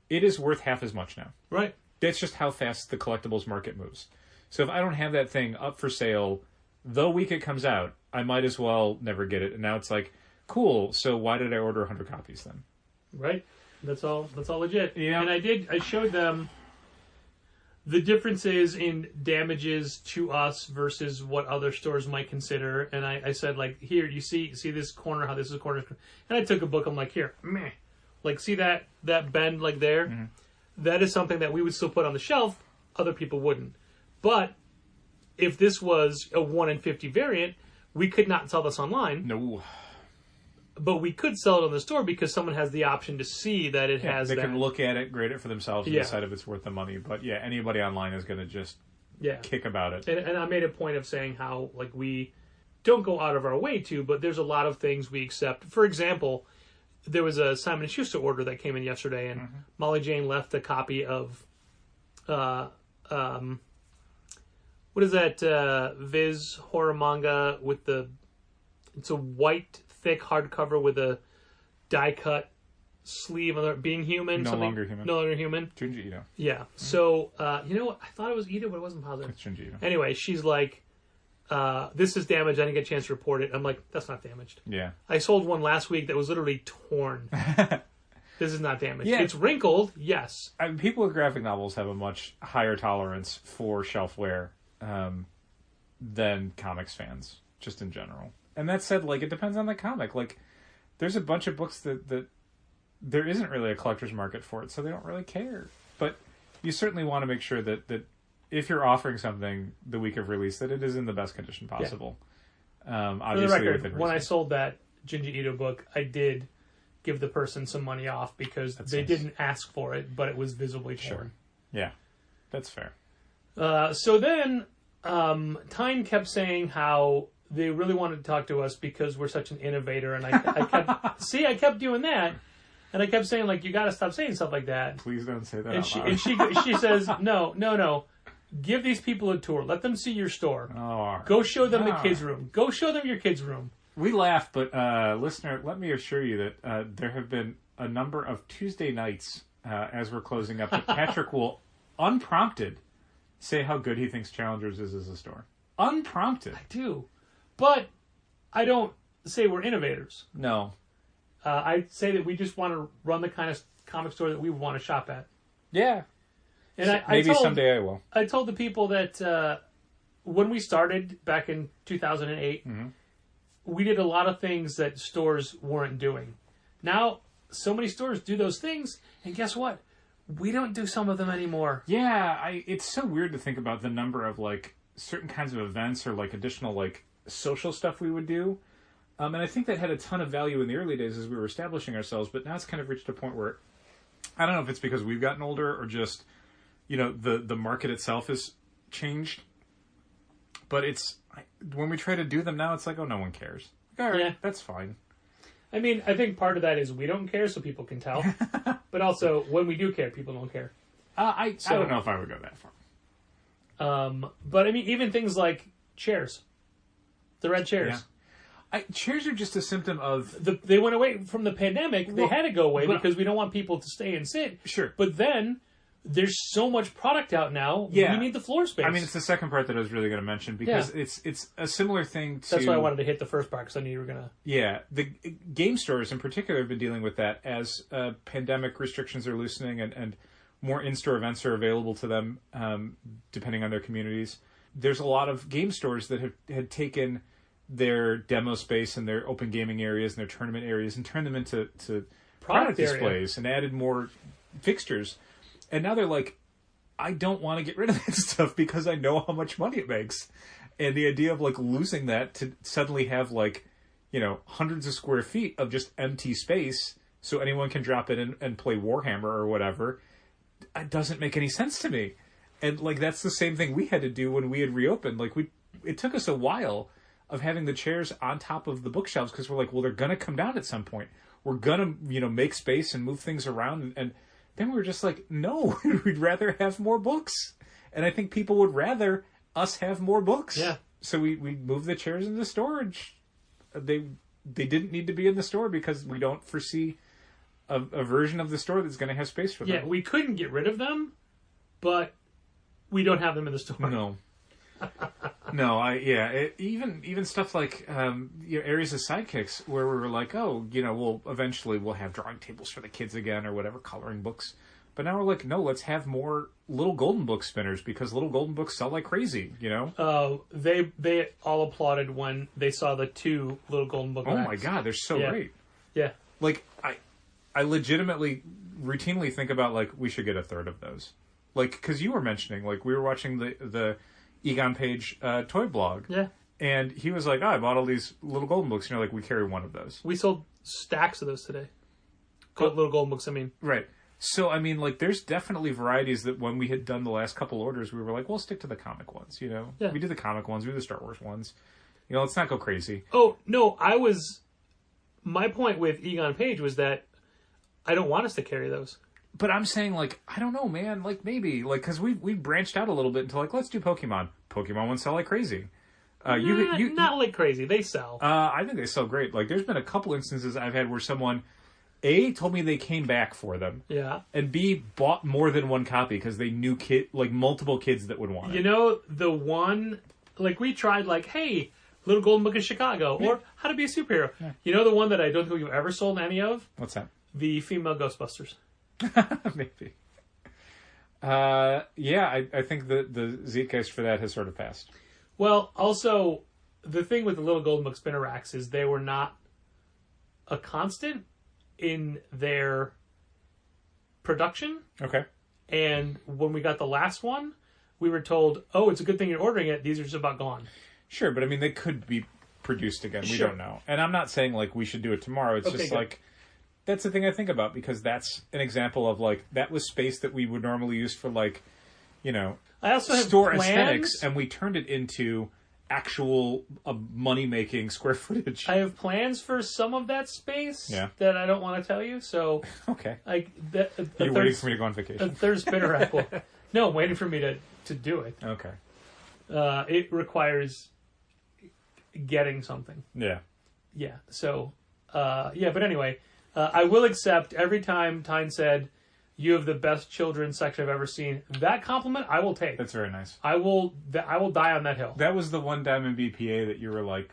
it is worth half as much now. Right. That's just how fast the collectibles market moves. So if I don't have that thing up for sale the week it comes out, I might as well never get it. And now it's like, cool, so why did I order 100 copies then? Right. That's all legit. Yeah. And I showed them the differences in damages to us versus what other stores might consider. And I said, like, here, you see this corner, how this is a corner. And I took a book, I'm like, here, meh. Like, see that bend, like, there? Mm-hmm. That is something that we would still put on the shelf. Other people wouldn't. But if this was a 1 in 50 variant, we could not sell this online. No. But we could sell it on the store because someone has the option to see that it has they that. can look at it, grade it for themselves, and decide if it's worth the money. But yeah, anybody online is going to just kick about it. And I made a point of saying how, like, we don't go out of our way to, but there's a lot of things we accept. For example, there was a Simon & Schuster order that came in yesterday, and Molly Jane left a copy of, what is that, Viz horror manga with it's a white, thick hardcover with a die-cut sleeve on it, Being Human. No longer human. No longer human. Junji Ito. Yeah. So, you know what? I thought it was Ito, but it wasn't positive. It's Junji Ito. Anyway, she's like, this is damaged. I didn't get a chance to report it. I'm like, that's not damaged. Yeah. I sold one last week that was literally torn. This is not damaged. Yeah. It's wrinkled, yes. People with graphic novels have a much higher tolerance for shelf wear than comics fans, just in general. And that said, like, it depends on the comic. Like, there's a bunch of books that there isn't really a collector's market for it, so they don't really care. But you certainly want to make sure that if you're offering something the week of release, that it is in the best condition possible. Yeah. Obviously, for the record, within when I reason. sold that Junji Ito book, I did give the person some money off because they didn't ask for it, but it was visibly torn. Sure. Yeah, that's fair. So then, Time kept saying how they really wanted to talk to us because we're such an innovator, and I kept doing that, and I kept saying, like, you got to stop saying stuff like that. Please don't say that. And she says, no, give these people a tour, let them see your store, go show them the kids' room, go show them your kids' room. We laugh, but listener, let me assure you that there have been a number of Tuesday nights as we're closing up that Patrick will, unprompted, say how good he thinks Challengers is as a store. Unprompted. I do. But I don't say we're innovators. No. I say that we just want to run the kind of comic store that we want to shop at. Yeah. And maybe someday I will. I told the people that when we started back in 2008, we did a lot of things that stores weren't doing. Now, so many stores do those things, and guess what? We don't do some of them anymore. Yeah, it's so weird to think about the number of, like, certain kinds of events or, like, additional, like, social stuff we would do. And I think that had a ton of value in the early days as we were establishing ourselves, but now it's kind of reached a point where, I don't know if it's because we've gotten older or just, the market itself has changed. But when we try to do them now, it's like, oh, no one cares. All right, that's fine. I mean, I think part of that is we don't care so people can tell. But also, when we do care, people don't care. I don't know if I would go that far. But I mean, even things like chairs, the red chairs. Yeah. Chairs are just a symptom of... They went away from the pandemic. They had to go away because we don't want people to stay and sit. Sure. But then there's so much product out now. Yeah. We need the floor space. I mean, it's the second part that I was really going to mention because it's a similar thing to... That's why I wanted to hit the first part because I knew you were going to... Yeah. The game stores in particular have been dealing with that as pandemic restrictions are loosening and more in-store events are available to them depending on their communities. There's a lot of game stores that had taken their demo space and their open gaming areas and their tournament areas and turned them into product displays and added more fixtures. And now they're like, I don't want to get rid of that stuff because I know how much money it makes. And the idea of like losing that to suddenly have like, hundreds of square feet of just empty space so anyone can drop in and play Warhammer or whatever, it doesn't make any sense to me. And like, that's the same thing we had to do when we had reopened. Like it took us a while of having the chairs on top of the bookshelves because we're like, well, they're going to come down at some point. We're going to, make space and move things around. And then we were just like, no, we'd rather have more books. And I think people would rather us have more books. Yeah. So we moved the chairs into storage. They didn't need to be in the store because we don't foresee a version of the store that's going to have space for them. Yeah, we couldn't get rid of them, but we don't have them in the store. No. No, even stuff like areas of sidekicks where we were like, we'll eventually have drawing tables for the kids again or whatever, coloring books. But now we're like, no, let's have more little golden book spinners because little golden books sell like crazy, They all applauded when they saw the 2 little golden book racks. My God, they're so great. Yeah. Like, I legitimately routinely think about, like, we should get a third of those. Like, because you were mentioning, like, we were watching the Egon Page toy blog. Yeah. And he was like, I bought all these little golden books. And you're like, we carry one of those. We sold stacks of those today. Little golden books, I mean. Right. So, I mean, like, there's definitely varieties that when we had done the last couple orders, we were like, we'll stick to the comic ones, Yeah. We do the comic ones, we do the Star Wars ones. Let's not go crazy. Oh, no, my point with Egon Page was that I don't want us to carry those. But I'm saying, like, I don't know, man. Like, maybe. Like, because we branched out a little bit into, like, let's do Pokemon. Pokemon ones sell like crazy. Not like crazy. They sell. I think they sell great. Like, there's been a couple instances I've had where someone, A, told me they came back for them. Yeah. And B, bought more than one copy because they knew multiple kids that would want it. The one, like, we tried, like, hey, Little Golden Book of Chicago, or How to Be a Superhero. Yeah. The one that I don't think we've ever sold any of? What's that? The Female Ghostbusters. Maybe. I think the zeitgeist for that has sort of passed. Well, also, the thing with the Little Golden Book spinner racks is they were not a constant in their production. Okay. And when we got the last one, we were told, oh, it's a good thing you're ordering it. These are just about gone. Sure, but I mean, they could be produced again. We don't know. And I'm not saying, like, we should do it tomorrow. It's just, like, that's the thing I think about because that's an example of, like, that was space that we would normally use for, like, I also have store plans. Aesthetics, and we turned it into actual money-making square footage. I have plans for some of that space that I don't want to tell you, so... Okay. You're waiting for me to go on vacation. A third spinner rack will... No, I'm waiting for me to do it. Okay. It requires getting something. Yeah. Yeah, so... but anyway, I will accept every time Tyne said, you have the best children's section I've ever seen. That compliment, I will take. That's very nice. I will die on that hill. That was the one time in BPA that you were like,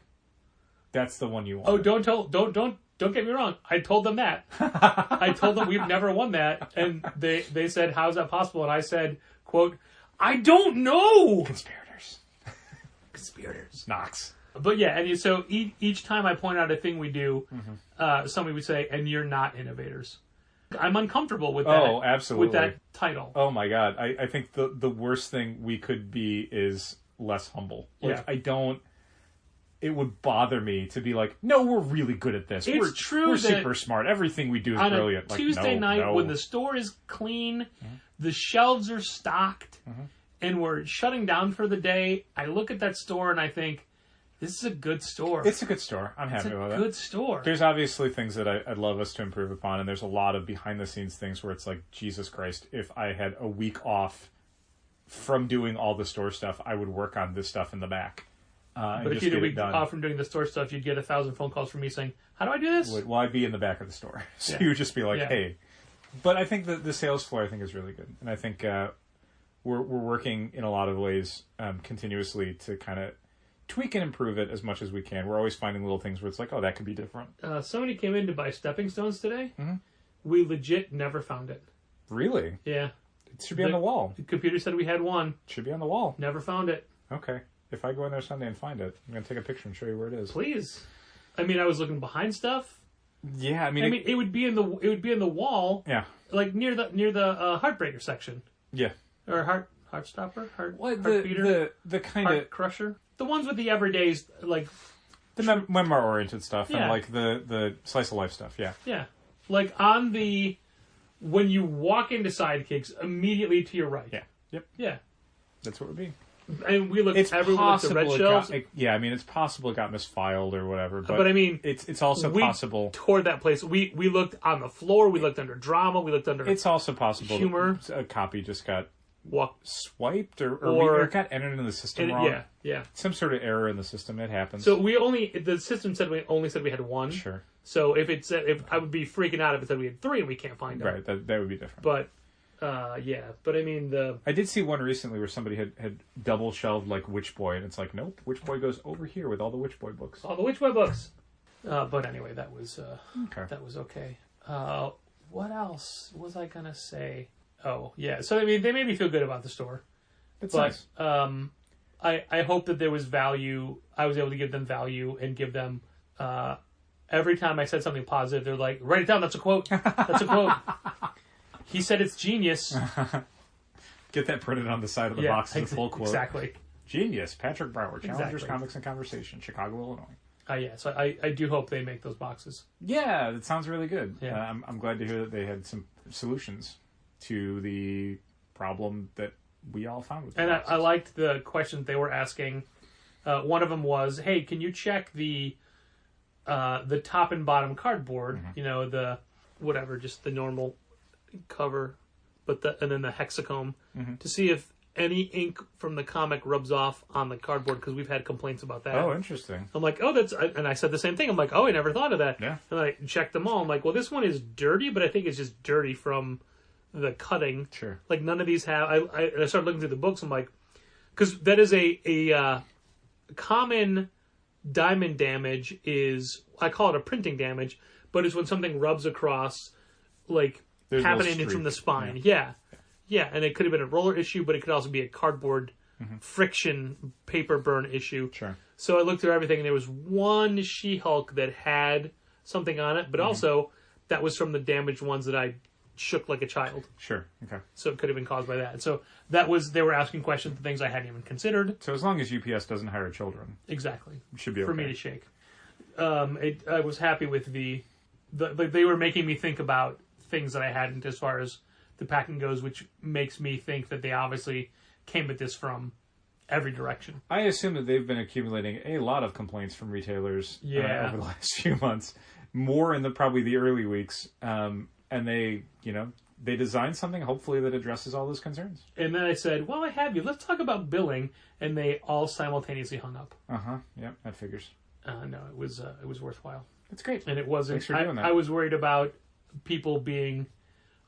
that's the one you want. Oh, don't get me wrong. I told them that. I told them we've never won that. And they said, how's that possible? And I said, quote, I don't know. Conspirators. Knox. But yeah, and so each time I point out a thing we do, somebody would say, and you're not innovators. I'm uncomfortable with that. Oh, absolutely. With that title. Oh my God. I think the worst thing we could be is less humble. Like, it would bother me to be like, no, we're really good at this. It's true we're that super smart. Everything we do is brilliant. On a Tuesday night when the store is clean, the shelves are stocked, and we're shutting down for the day, I look at that store and I think, this is a good store. It's a good store. I'm happy with it. It's a good store. There's obviously things that I'd love us to improve upon, and there's a lot of behind-the-scenes things where it's like, Jesus Christ, if I had a week off from doing all the store stuff, I would work on this stuff in the back. But if you did a week off from doing the store stuff, you'd get 1,000 phone calls from me saying, "How do I do this?" Well, I'd be in the back of the store, so you would just be like, "Hey." But I think the sales floor, I think, is really good, and I think we're working in a lot of ways continuously to kind of tweak and improve it as much as we can. We're always finding little things where it's like, oh, that could be different. Somebody came in to buy stepping stones today. Mm-hmm. We legit never found it. Really? Yeah. It should be on the wall. The computer said we had one. It should be on the wall. Never found it. Okay. If I go in there Sunday and find it, I'm going to take a picture and show you where it is. Please. I mean, I was looking behind stuff. Yeah, I mean, it would be in the wall. Yeah. Like near the Heartbreaker section. Yeah. Or Heartstopper? The kind Heart of Crusher? The ones with the everydays, like... The memoir-oriented stuff and, like, the slice-of-life stuff, yeah. Yeah. Like, on the... When you walk into Sidekicks, immediately to your right. Yeah. Yep. Yeah. That's what it would be. And we looked everywhere at the red shelves. I mean, it's possible it got misfiled or whatever. But I mean... It's also possible... toward that place. We looked on the floor, we looked under drama, we looked under... It's also possible humor. A copy just got... swiped or it got entered into the system wrong. Yeah. Some sort of error in the system. It happens. So the system said we had one. Sure. So if I would be freaking out if it said we had 3 and we can't find them. Right. That would be different. But but I mean I did see one recently where somebody had double shelved like Witch Boy, and it's like, nope, Witch Boy goes over here with all the Witch Boy books. All the Witch Boy books. But anyway, that was okay. That was okay. What else was I gonna say? Oh, yeah. So, I mean, they made me feel good about the store. That's nice. I hope that there was value. I was able to give them value and give them... every time I said something positive, they're like, write it down, that's a quote. That's a quote. He said it's genius. Get that printed on the side of the box as a full quote. Exactly. Genius. Patrick Brower, Challengers, Comics, and Conversation, Chicago, Illinois. So I do hope they make those boxes. Yeah, that sounds really good. Yeah. I'm glad to hear that they had some solutions to the problem that we all found with the boxes. I liked the questions they were asking. One of them was, hey, can you check the top and bottom cardboard, mm-hmm. The whatever, just the normal cover, and then the hexacomb, mm-hmm. to see if any ink from the comic rubs off on the cardboard, because we've had complaints about that. Oh, interesting. I'm like, and I said the same thing. I'm like, oh, I never thought of that. Yeah. And I checked them all. I'm like, well, this one is dirty, but I think it's just dirty from the cutting. Sure. Like, none of these have... I started looking through the books. I'm like... Because that is a common diamond damage is... I call it a printing damage, but it's when something rubs across, like, half an inch from the spine. Yeah. And it could have been a roller issue, but it could also be a cardboard mm-hmm. friction paper burn issue. Sure. So I looked through everything, and there was one She-Hulk that had something on it, but mm-hmm. also that was from the damaged ones that I shook like a child. Sure. Okay. So it could have been caused by that. And so they were asking questions, things I hadn't even considered. So as long as UPS doesn't hire children. Exactly. It should be okay. For me to shake. I was happy with they were making me think about things that I hadn't as far as the packing goes, which makes me think that they obviously came at this from every direction. I assume that they've been accumulating a lot of complaints from retailers over the last few months, more in probably the early weeks, and they designed something hopefully that addresses all those concerns. And then I said, well, I have you. Let's talk about billing, and they all simultaneously hung up. Yep, that figures. No, it was worthwhile. That's great. And it wasn't. Thanks for doing that. I was worried about people being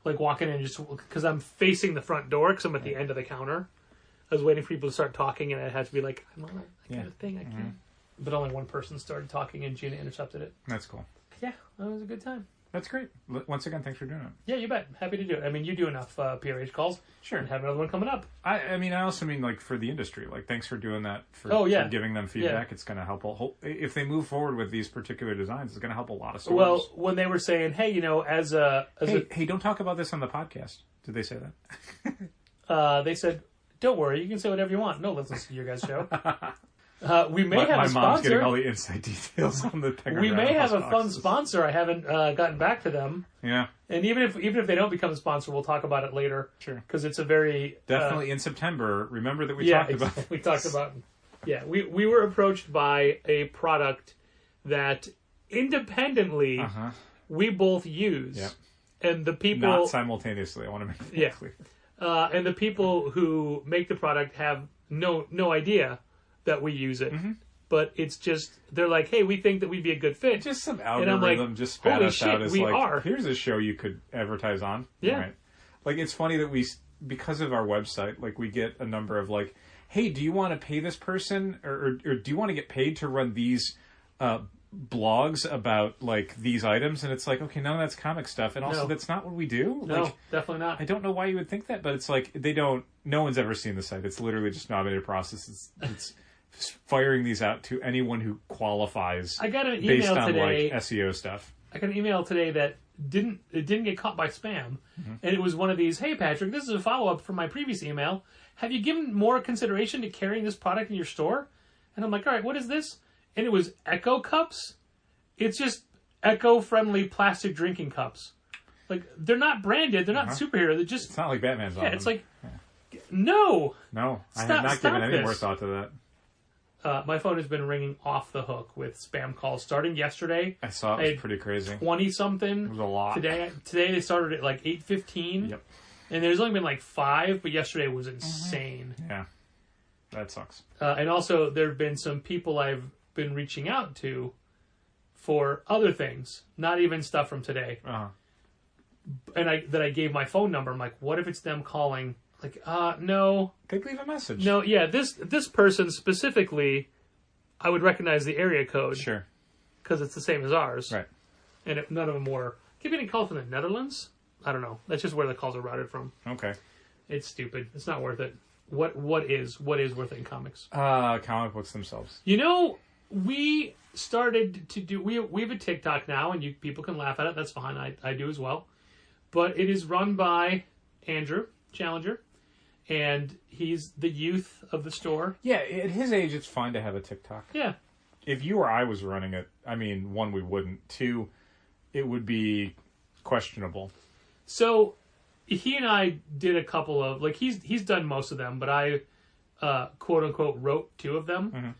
like walking in just because I'm facing the front door because I'm at the end of the counter. I was waiting for people to start talking, and I had to be like, I'm on that kind of thing. I can't. Mm-hmm. But only one person started talking, and Gina interrupted it. That's cool. Yeah, that was a good time. That's great. Once again, thanks for doing it. Yeah, you bet. Happy to do it. I mean, you do enough PRH calls. Sure. And have another one coming up. I also mean, like, for the industry. Like, thanks for doing that, for giving them feedback. Yeah. It's going to help. If they move forward with these particular designs, it's going to help a lot of stores. Well, when they were saying, hey, hey, don't talk about this on the podcast. Did they say that? They said, don't worry, you can say whatever you want. No, let's listen to your guys' show. We may have a sponsor. My mom's getting all the inside details on the thing. We may have a fun sponsor. I haven't gotten back to them. Yeah. And even if they don't become a sponsor, we'll talk about it later. Sure. Because it's a very... Definitely in September. Remember that we talked about... we talked about... Yeah, we were approached by a product that independently we both use. Yep. And the people... Not simultaneously. I want to make that clear. And the people who make the product have no idea that we use it. Mm-hmm. But it's just, they're like, hey, we think that we'd be a good fit. Just some algorithm just spat us out as like, are. Here's a show you could advertise on. Yeah. Right. Like, it's funny that because of our website, like, we get a number of like, hey, do you want to pay this person? Or do you want to get paid to run these blogs about, like, these items? And it's like, okay, none of that's comic stuff. And also, that's not what we do. No, like, definitely not. I don't know why you would think that, but it's like, no one's ever seen the site. It's literally just an automated process. It's firing these out to anyone who qualifies. I got an email based on today, like SEO stuff. I got an email today that didn't get caught by spam, and it was one of these. Hey Patrick, this is a follow up from my previous email. Have you given more consideration to carrying this product in your store? And I'm like, all right, what is this? And it was Echo cups. It's just eco-friendly plastic drinking cups. Like, they're not branded. They're not superhero. They're just. It's not like Batman's on them. It's like, no. No, I have not given any more thought to that. My phone has been ringing off the hook with spam calls starting yesterday. I saw it was pretty crazy. 20-something. It was a lot. Today they started at like 8:15. Yep. And there's only been like 5, but yesterday was insane. Yeah. That sucks. And also, there have been some people I've been reaching out to for other things, not even stuff from today. Uh-huh. And I gave my phone number. I'm like, what if it's them calling? Like, no. They'd leave a message. No, yeah, this person specifically, I would recognize the area code. Sure. Because it's the same as ours. Right. And none of them were. Keep getting calls from the Netherlands? I don't know. That's just where the calls are routed from. Okay. It's stupid. It's not worth it. What is worth it in comics? Comic books themselves. You know, we started to do... We have a TikTok now, and people can laugh at it. That's fine. I do as well. But it is run by Andrew Challenger. And he's the youth of the store. Yeah, at his age, it's fine to have a TikTok. Yeah. If you or I was running it, I mean, 1, we wouldn't. 2, it would be questionable. So, he and I did a couple of... Like, he's done most of them, but I, quote-unquote, wrote 2 of them. Mm-hmm.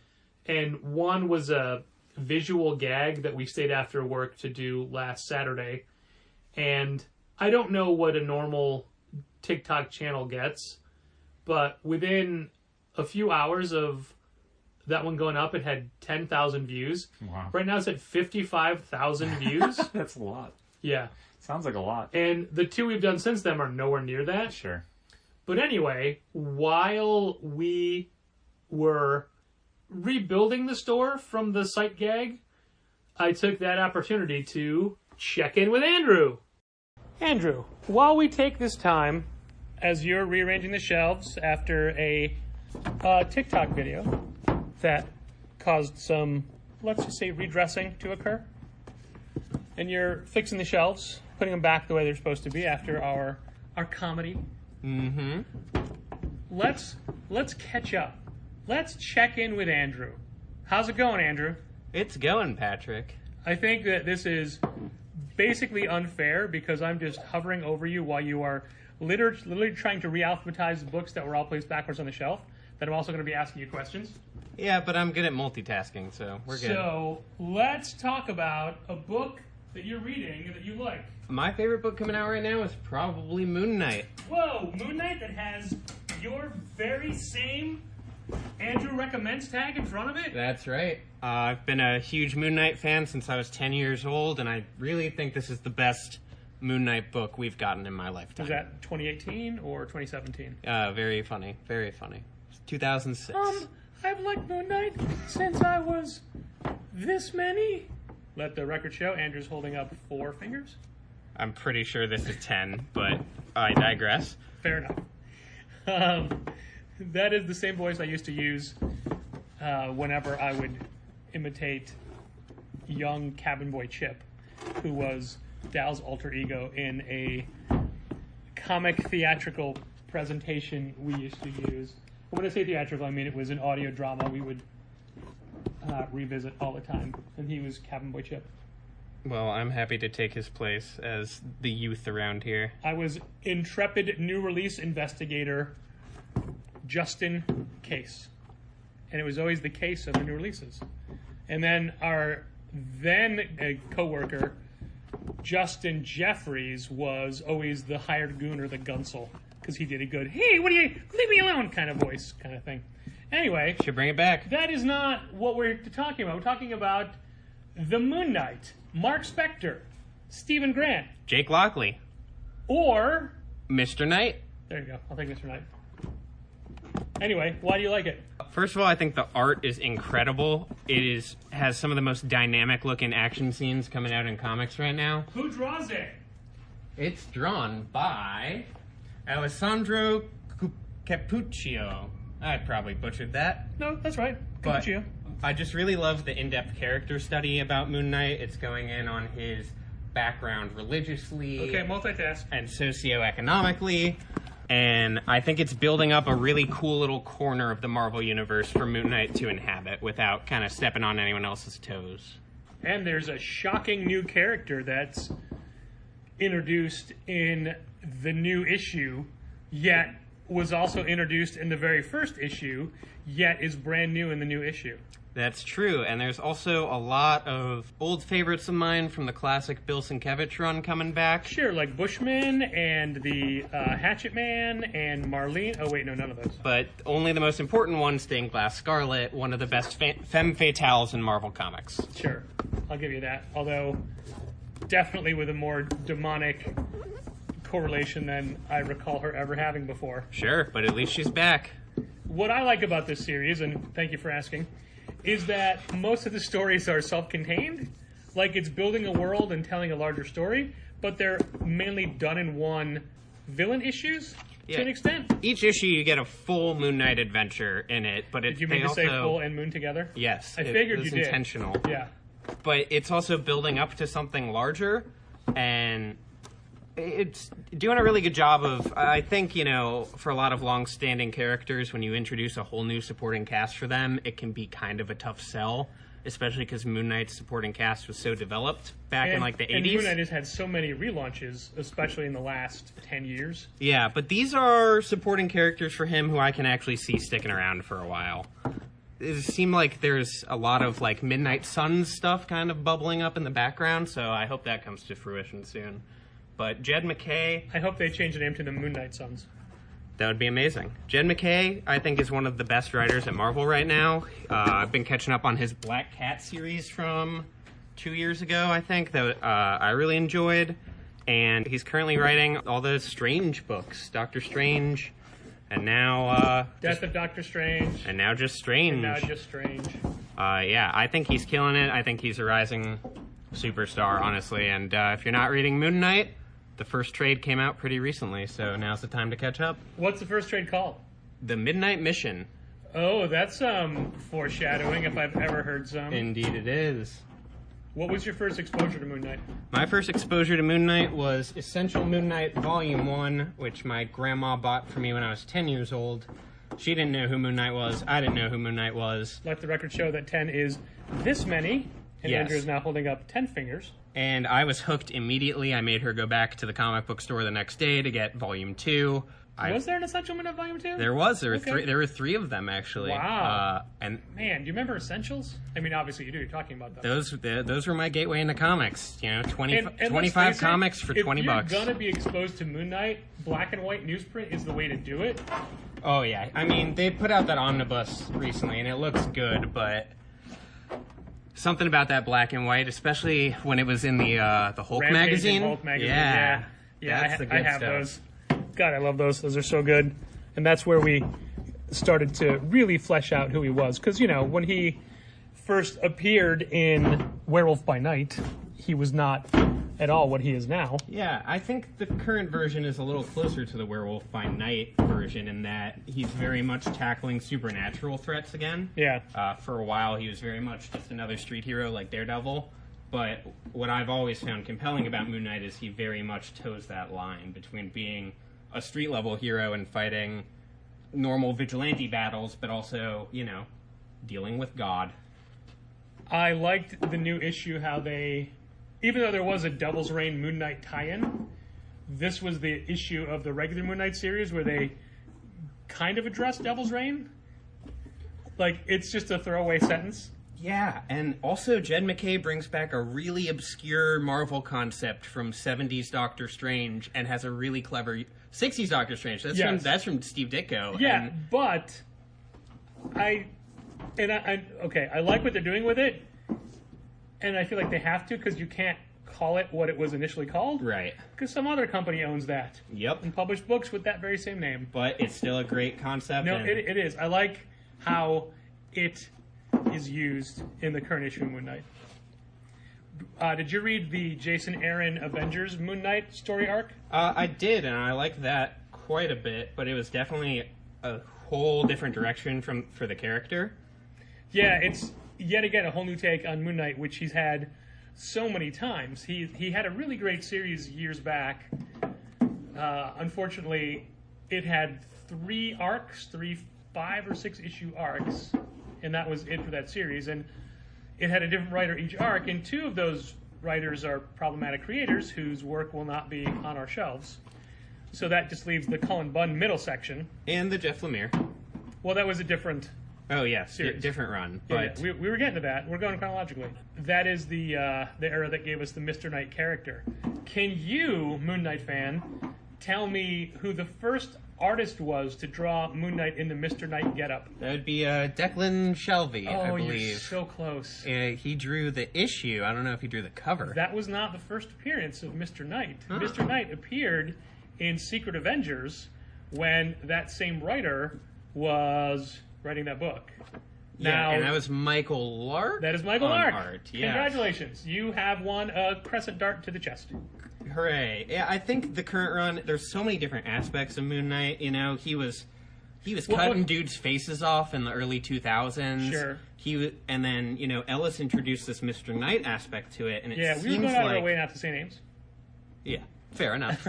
And one was a visual gag that we stayed after work to do last Saturday. And I don't know what a normal TikTok channel gets, but within a few hours of that one going up, it had 10,000 views. Wow. Right now it's at 55,000 views. That's a lot. Yeah. Sounds like a lot. And the 2 we've done since then are nowhere near that. Sure. But anyway, while we were rebuilding the store from the site gag, I took that opportunity to check in with Andrew. Andrew, while we take this time, as you're rearranging the shelves after a TikTok video that caused some, let's just say, redressing to occur, and you're fixing the shelves, putting them back the way they're supposed to be after our comedy. Mm-hmm. Let's catch up. Let's check in with Andrew. How's it going, Andrew? It's going, Patrick. I think that this is basically unfair because I'm just hovering over you while you are literally trying to re-alphabetize the books that were all placed backwards on the shelf. That I'm also going to be asking you questions. Yeah, but I'm good at multitasking, so we're good. So let's talk about a book that you're reading that you like. My favorite book coming out right now is probably Moon Knight. Whoa, Moon Knight that has your very same Andrew Recommends tag in front of it? That's right. I've been a huge Moon Knight fan since I was 10 years old, and I really think this is the best Moon Knight book we've gotten in my lifetime. Was that 2018 or 2017? Very funny. Very funny. 2006. I've liked Moon Knight since I was this many. Let the record show Andrew's holding up 4 fingers. I'm pretty sure this is 10, but I digress. Fair enough. That is the same voice I used to use whenever I would imitate young cabin boy Chip, who was Dal's alter ego in a comic theatrical presentation we used to use. When I say theatrical, I mean it was an audio drama we would revisit all the time, and he was cabin boy Chip. Well, I'm happy to take his place as the youth around here. I was intrepid new release investigator Justin Case. And it was always the case of the new releases. And then our then co-worker, Justin Jeffries, was always the hired goon or the gunsel. because he did a good, hey, what do you, leave me alone kind of voice kind of thing. Anyway. Should bring it back. That is not what we're talking about. We're talking about the Moon Knight, Mark Spector, Stephen Grant. Jake Lockley. Or... Mr. Knight. There you go. I'll take Mr. Knight. Anyway, why do you like it? First of all, I think the art is incredible. It has some of the most dynamic looking action scenes coming out in comics right now. Who draws it? It's drawn by Alessandro Cappuccio. I probably butchered that. No, that's right. But Cappuccio. I just really love the in-depth character study about Moon Knight. It's going in on his background religiously. Okay, multitask. And socioeconomically. And I think it's building up a really cool little corner of the Marvel Universe for Moon Knight to inhabit without kind of stepping on anyone else's toes. And there's a shocking new character that's introduced in the new issue, yet was also introduced in the very first issue, yet is brand new in the new issue. That's true, and there's also a lot of old favorites of mine from the classic Bill Sienkiewicz run coming back. Sure, like Bushman and the Hatchet Man and Marlene. Oh, wait, no, none of those. But only the most important one, Stained Glass Scarlet, one of the best femme fatales in Marvel Comics. Sure, I'll give you that. Although, definitely with a more demonic correlation than I recall her ever having before. Sure, but at least she's back. What I like about this series, and thank you for asking, is that most of the stories are self-contained. Like, it's building a world and telling a larger story, but they're mainly done in one villain issues to an extent. Each issue you get a full Moon Knight adventure in it, but Did you mean to say full and Moon together? Yes. I figured you did. It's intentional. Yeah. But it's also building up to something larger, and it's doing a really good job of, I think, you know, for a lot of long-standing characters, when you introduce a whole new supporting cast for them, it can be kind of a tough sell, especially because Moon Knight's supporting cast was so developed back in, like, the 80s. And Moon Knight has had so many relaunches, especially in the last 10 years. Yeah, but these are supporting characters for him who I can actually see sticking around for a while. It seemed like there's a lot of, like, Midnight Suns stuff kind of bubbling up in the background, so I hope that comes to fruition soon. But Jed MacKay... I hope they change the name to the Moon Knight Suns. That would be amazing. Jed MacKay, I think, is one of the best writers at Marvel right now. I've been catching up on his Black Cat series from 2 years ago, I think, that I really enjoyed. And he's currently writing all the Strange books. Doctor Strange, and now... Death of Doctor Strange. And now just Strange. And now just Strange. Yeah, I think he's killing it. I think he's a rising superstar, honestly. And if you're not reading Moon Knight... The first trade came out pretty recently, so now's the time to catch up. What's the first trade called? The Midnight Mission. Oh, that's foreshadowing if I've ever heard some. Indeed it is. What was your first exposure to Moon Knight? My first exposure to Moon Knight was Essential Moon Knight Volume 1, which my grandma bought for me when I was 10 years old. She didn't know who Moon Knight was. I didn't know who Moon Knight was. Let the record show that 10 is this many, and Yes. Andrew is now holding up 10 fingers. And I was hooked immediately. I made her go back to the comic book store the next day to get Volume 2. Was there an Essential Moon Knight Volume 2? There was. There were Okay. three. There were three of them, actually. Wow. And Man, do you remember Essentials? I mean, obviously you do. You're talking about them. those were my gateway into comics. You know, 20, And let's 25 face it, comics for $20. If you're gonna be exposed to Moon Knight, black and white newsprint is the way to do it. Oh yeah, I mean they put out that omnibus recently, and it looks good, but something about that black and white, especially when it was in the Hulk Rampage magazine. and Hulk magazine. Yeah, Yeah, that's the I good have stuff. those. God, I love those. Those are so good. And that's where we started to really flesh out who he was. Because, you know, when he first appeared in Werewolf by Night, he was not at all what he is now. Yeah, I think the current version is a little closer to the Werewolf by Night version in that he's very much tackling supernatural threats again. Yeah. For a while, he was very much just another street hero like Daredevil. But what I've always found compelling about Moon Knight is he very much toes that line between being a street-level hero and fighting normal vigilante battles, but also, you know, dealing with God. I liked the new issue how they, even though there was a Devil's Reign Moon Knight tie-in, this was the issue of the regular Moon Knight series where they kind of addressed Devil's Reign. Like, it's just a throwaway sentence. Yeah, and also Jed MacKay brings back a really obscure Marvel concept from 70s Doctor Strange and has a really clever 60s Doctor Strange. That's from Steve Ditko. Yeah, but I like what they're doing with it, and I feel like they have to because you can't call it what it was initially called. Right. Because some other company owns that. Yep. And published books with that very same name. But it's still a great concept. No, it is. I like how it is used in the current issue of Moon Knight. Did you read the Jason Aaron Avengers Moon Knight story arc? I did, and I liked that quite a bit, but it was definitely a whole different direction for the character. Yeah, it's yet again a whole new take on Moon Knight, which he's had so many times. He had a really great series years back. Unfortunately, it had 3 5 or 6 issue arcs, and that was it for that series. And it had a different writer each arc, and 2 of those writers are problematic creators whose work will not be on our shelves. So that just leaves the Cullen Bunn middle section. And the Jeff Lemire. Well, that was a different... Oh, yes, different run. But yeah. We were getting to that. We're going chronologically. That is the era that gave us the Mr. Knight character. Can you, Moon Knight fan, tell me who the first artist was to draw Moon Knight in the Mr. Knight getup? That would be Declan Shelby, I believe. Oh, you're so close. He drew the issue. I don't know if he drew the cover. That was not the first appearance of Mr. Knight. Huh. Mr. Knight appeared in Secret Avengers when that same writer was writing that book. Yeah, now, and that was Michael Lark? That is Michael Lark. Art, yes. Congratulations. You have won a crescent dart to the chest. Hooray. Yeah, I think the current run, there's so many different aspects of Moon Knight. You know, he was cutting dudes' faces off in the early 2000s. Sure. And then, you know, Ellis introduced this Mr. Knight aspect to it, and it seems we were going out of our way not to say names. Yeah, fair enough.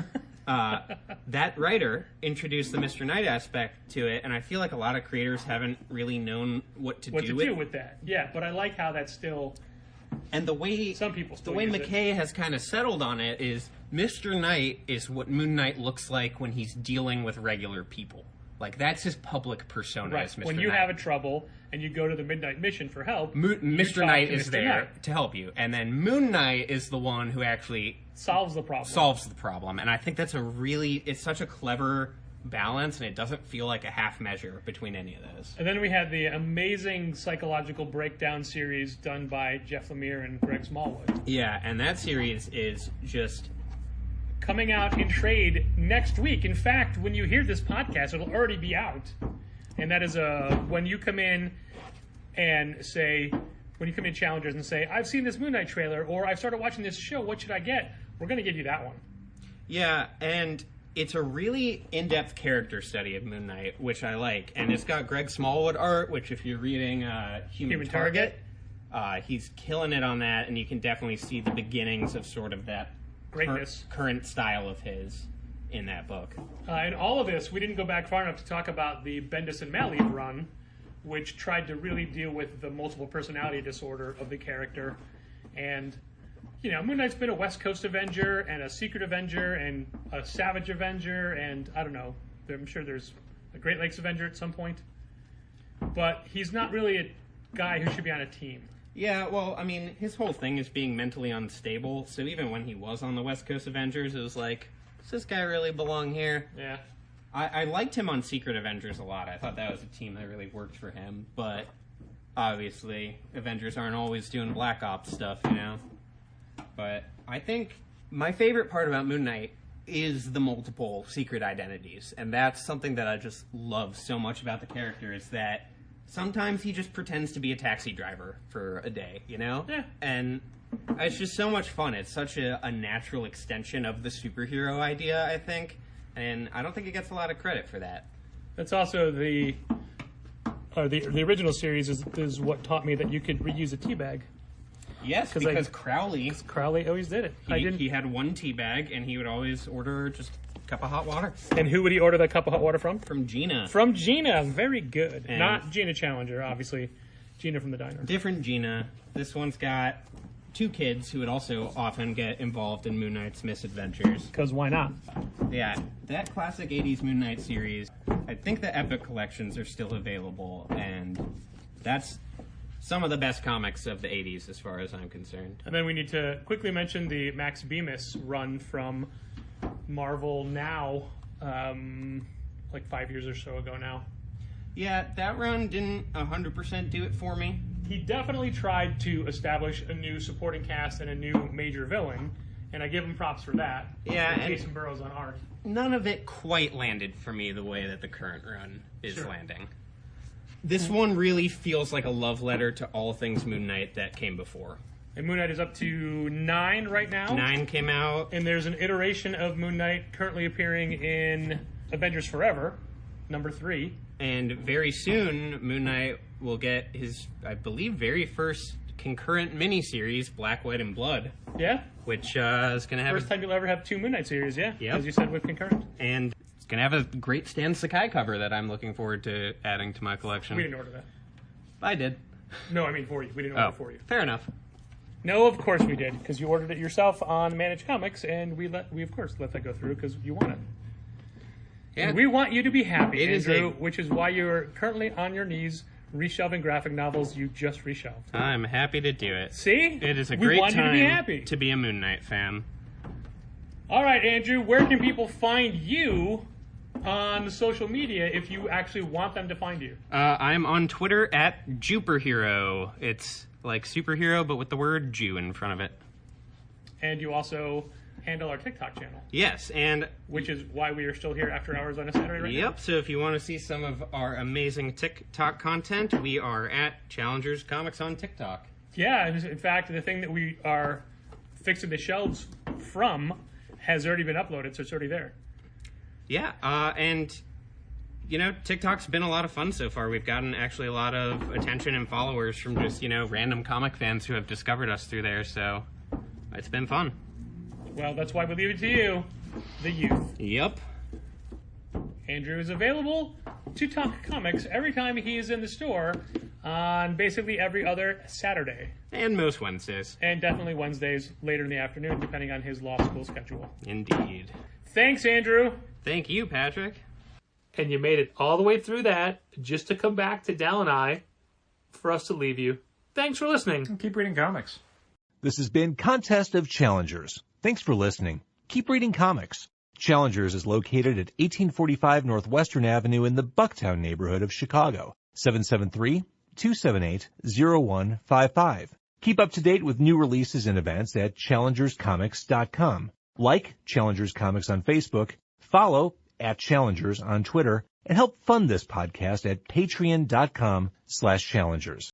That writer introduced the Mr. Knight aspect to it, and I feel like a lot of creators haven't really known what to do with that. Yeah, but I like how that's still... And the way some people still the way MacKay has kind of settled on it is Mr. Knight is what Moon Knight looks like when he's dealing with regular people. Like, that's his public persona. Right. As Mr. When you Knight. have a trouble and you go to the Midnight Mission for help, Mr. Knight is Mr. there Knight. to help you, and then Moon Knight is the one who actually solves the problem. And I think that's it's such a clever balance, and it doesn't feel like a half measure between any of those. And then we had the amazing psychological breakdown series done by Jeff Lemire and Greg Smallwood. Yeah, and that series is just coming out in trade next week. In fact, when you hear this podcast, it'll already be out. And that is when you come in and say, when you come in Challengers and say, I've seen this Moon Knight trailer, or I've started watching this show, what should I get? We're going to give you that one. Yeah, and it's a really in-depth character study of Moon Knight, which I like. And it's got Greg Smallwood art, which if you're reading Human Target, he's killing it on that, and you can definitely see the beginnings of sort of that greatness, current style of his in that book. And all of this, we didn't go back far enough to talk about the Bendis and Malieb run, which tried to really deal with the multiple personality disorder of the character. And, you know, Moon Knight's been a West Coast Avenger and a Secret Avenger and a Savage Avenger, and I don't know, I'm sure there's a Great Lakes Avenger at some point. But he's not really a guy who should be on a team. Yeah, well, I mean, his whole thing is being mentally unstable, so even when he was on the West Coast Avengers, it was like, does this guy really belong here? Yeah. I liked him on Secret Avengers a lot. I thought that was a team that really worked for him, but obviously, Avengers aren't always doing Black Ops stuff, you know? But I think my favorite part about Moon Knight is the multiple secret identities, and that's something that I just love so much about the character, is that sometimes he just pretends to be a taxi driver for a day, you know? Yeah. And it's just so much fun. It's such a natural extension of the superhero idea, I think. And I don't think it gets a lot of credit for that. That's also the original series is what taught me that you could reuse a tea bag. Yes, because Crowley always did it. He had one tea bag, and he would always order just a cup of hot water. And who would he order that cup of hot water from? From Gina. From Gina. Very good. And not Gina Challenger, obviously. Gina from the diner. Different Gina. This one's got 2 kids who would also often get involved in Moon Knight's misadventures. Because why not? Yeah, that classic 80s Moon Knight series, I think the Epic collections are still available, and that's some of the best comics of the 80s as far as I'm concerned. And then we need to quickly mention the Max Bemis run from Marvel Now, like 5 years or so ago now. Yeah, that run didn't 100% do it for me. He definitely tried to establish a new supporting cast and a new major villain, and I give him props for that. Yeah, and Jason Burrows on art. None of it quite landed for me the way that the current run is Sure. landing. This one really feels like a love letter to all things Moon Knight that came before. And Moon Knight is up to 9 right now. 9 came out. And there's an iteration of Moon Knight currently appearing in Avengers Forever, number 3. And very soon, Moon Knight will get his, I believe, very first concurrent miniseries, Black, White, and Blood. Yeah? Which is going to have... First time you'll ever have 2 Moon Knight series, yeah? Yep. As you said with concurrent. And it's going to have a great Stan Sakai cover that I'm looking forward to adding to my collection. We didn't order that. I did. No, I mean for you. We didn't order for you. Fair enough. No, of course we did, because you ordered it yourself on Managed Comics, and we of course let that go through because you want it. Yeah. And we want you to be happy, It is Andrew, which is why you're currently on your knees reshelving graphic novels you just reshelved. I'm happy to do it. See? It is a we great want time you to be happy. to be a Moon Knight fan. All right, Andrew, where can people find you on social media if you actually want them to find you? I'm on Twitter at Juperhero. It's like superhero, but with the word Jew in front of it. And you also handle our TikTok channel. Yes, and... Which is why we are still here after hours on a Saturday right now. Yep, so if you want to see some of our amazing TikTok content, we are at Challengers Comics on TikTok. Yeah, in fact, the thing that we are fixing the shelves from has already been uploaded, so it's already there. Yeah, and, you know, TikTok's been a lot of fun so far. We've gotten actually a lot of attention and followers from just, you know, random comic fans who have discovered us through there, so it's been fun. Well, that's why we leave it to you, the youth. Yep. Andrew is available to talk comics every time he is in the store on basically every other Saturday. And most Wednesdays. And definitely Wednesdays later in the afternoon, depending on his law school schedule. Indeed. Thanks, Andrew. Thank you, Patrick. And you made it all the way through that just to come back to Dal and I for us to leave you. Thanks for listening. Keep reading comics. This has been Contest of Challengers. Thanks for listening. Keep reading comics. Challengers is located at 1845 Northwestern Avenue in the Bucktown neighborhood of Chicago. 773-278-0155. Keep up to date with new releases and events at challengerscomics.com. Like Challengers Comics on Facebook, follow @Challengers on Twitter, and help fund this podcast at patreon.com/challengers.